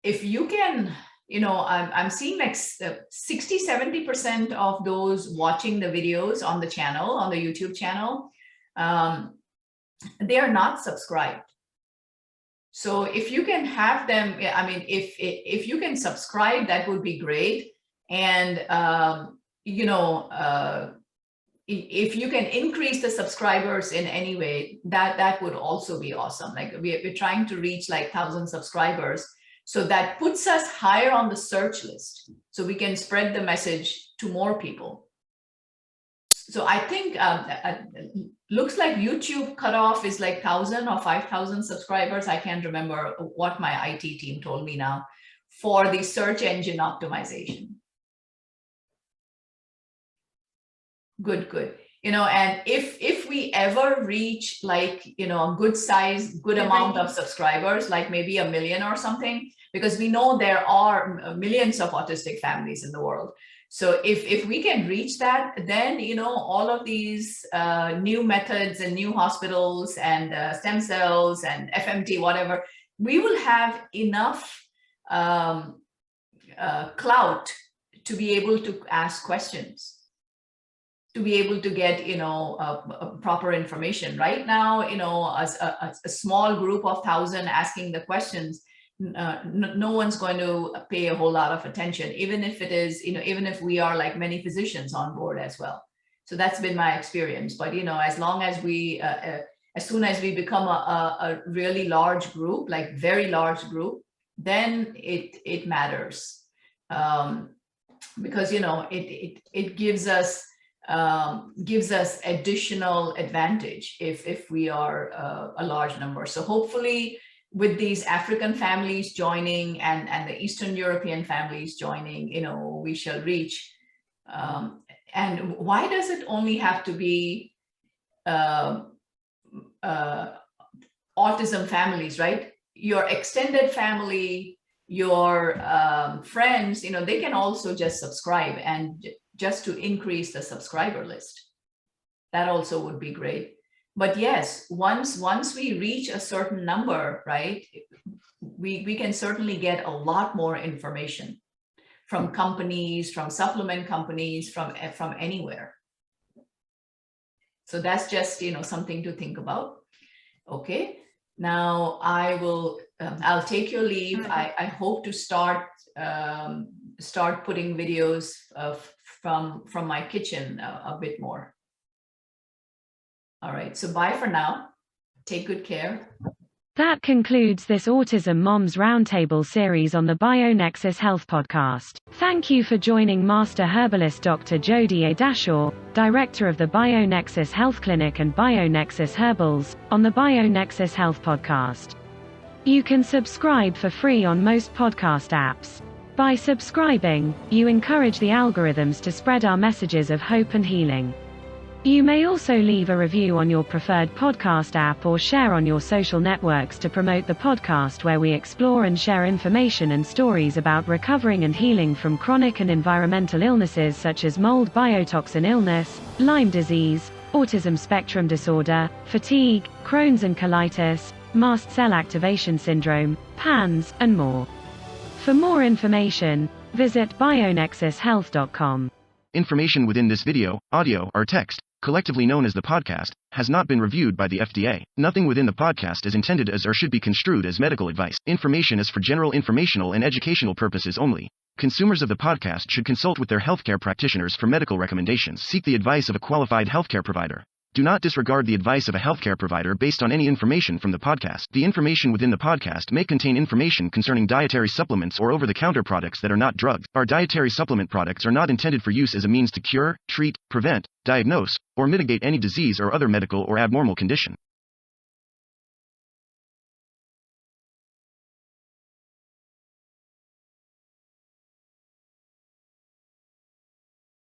if you can, I'm seeing like 60-70% of those watching the videos on the channel, on the YouTube channel, they are not subscribed. So if you can have them, I mean, if you can subscribe, that would be great. And, if you can increase the subscribers in any way, that would also be awesome. Like we're trying to reach like 1,000 subscribers. So that puts us higher on the search list. So we can spread the message to more people. So I think looks like YouTube cutoff is like 1,000 or 5,000 subscribers. I can't remember what my IT team told me now for the search engine optimization. Good. And if we ever reach like, a good size, good amount of subscribers, like maybe 1 million or something, because we know there are millions of autistic families in the world. So if we can reach that, then, all of these new methods and new hospitals and stem cells and FMT, whatever, we will have enough clout to be able to ask questions, to be able to get, proper information. Right now, a small group of 1,000 asking the questions, no one's going to pay a whole lot of attention, even if it is, even if we are like many physicians on board as well. So that's been my experience. But, as long as we, as soon as we become a really large group, like very large group, then it matters. Because, it gives us additional advantage if we are a large number. So hopefully with these African families joining and the Eastern European families joining, we shall reach. And why does it only have to be autism families, right? Your extended family, your friends, they can also just subscribe, and just to increase the subscriber list. That also would be great. But yes, once we reach a certain number, right, we can certainly get a lot more information from companies, from supplement companies, from anywhere. So that's just, something to think about. Okay, now I'll take your leave. I hope to start putting videos from my kitchen a bit more. All right, so bye for now. Take good care. That concludes this Autism Moms Roundtable series on the BioNexus Health Podcast. Thank you for joining Master Herbalist Dr. Jodie A. Dashore, Director of the BioNexus Health Clinic and BioNexus Herbals, on the BioNexus Health Podcast. You can subscribe for free on most podcast apps. By subscribing, you encourage the algorithms to spread our messages of hope and healing. You may also leave a review on your preferred podcast app or share on your social networks to promote the podcast, where we explore and share information and stories about recovering and healing from chronic and environmental illnesses such as mold biotoxin illness, Lyme disease, autism spectrum disorder, fatigue, Crohn's and colitis, mast cell activation syndrome, PANDAS, and more. For more information, visit bionexushealth.com. Information within this video, audio, or text, collectively known as the podcast, has not been reviewed by the FDA. Nothing within the podcast is intended as or should be construed as medical advice. Information is for general informational and educational purposes only. Consumers of the podcast should consult with their healthcare practitioners for medical recommendations. Seek the advice of a qualified healthcare provider. Do not disregard the advice of a healthcare provider based on any information from the podcast. The information within the podcast may contain information concerning dietary supplements or over-the-counter products that are not drugs. Our dietary supplement products are not intended for use as a means to cure, treat, prevent, diagnose, or mitigate any disease or other medical or abnormal condition.